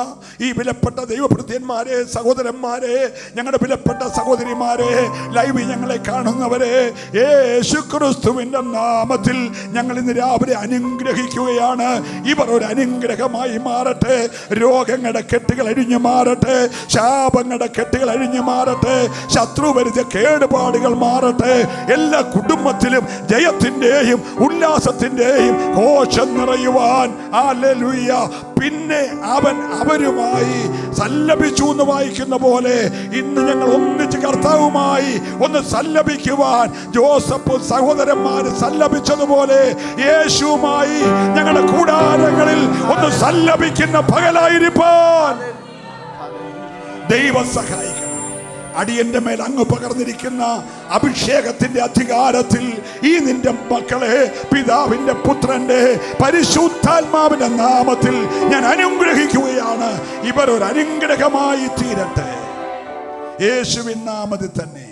ഈ വിലപ്പെട്ട ദൈവഭൃത്യന്മാരെ, സഹോദരന്മാരെ, ഞങ്ങളുടെ വിലപ്പെട്ട സഹോദരിമാരെ, ലൈവ് ഞങ്ങളെ കാണുന്നവരെ യേശുക്രിസ്തുവിന്റെ നാമത്തിൽ ഞങ്ങൾ ഇന്ന് രാവിലെ അനുഗ്രഹിക്കുകയാണ്. ഇവർ ഒരു അനുഗ്രഹമായി മാറട്ടെ. രോഗങ്ങളുടെ കെട്ടുകൾ അഴിഞ്ഞു മാറട്ടെ, ശാപങ്ങളുടെ കെട്ടുകൾ അഴിഞ്ഞു മാറട്ടെ, ശത്രു വരുത്തിയ കേടുപാടുകൾ മാറട്ടെ. എല്ലാ കുടുംബത്തിലും ജയത്തിന്റെയും ഉല്ലാസത്തിന്റെയും ഘോഷം നിറയുവാൻ. ഹല്ലേലൂയ. പിന്നെ അവൻ അവരുമായി സല്ലപിച്ചു എന്ന് വായിക്കുന്ന പോലെ ഇന്ന് ഞങ്ങൾ ഒന്നിച്ച് കർത്താവുമായി ഒന്ന് സല്ലപിക്കുവാൻ, ജോസഫ് സഹോദരന്മാര് സല്ലപിച്ചതുപോലെ യേശുവുമായി ഞങ്ങളുടെ കൂടാരങ്ങളിൽ ഒന്ന് സല്ലപിക്കുന്ന പകലായിരിക്കാൻ ദൈവം സഹായിക്കണം. അടിയന്റെ മേൽ അങ്ങ് പകർന്നിരിക്കുന്ന അഭിഷേകത്തിന്റെ അധികാരത്തിൽ ഈ നിന്റെ മക്കളെ പിതാവിന്റെ പുത്രന്റെ പരിശുദ്ധാത്മാവിന്റെ നാമത്തിൽ ഞാൻ അനുഗ്രഹിക്കുകയാണ്. ഇവർ ഒരു അനുഗ്രഹമായി തീരട്ടെ യേശുവിൻ നാമത്തിൽ തന്നെ.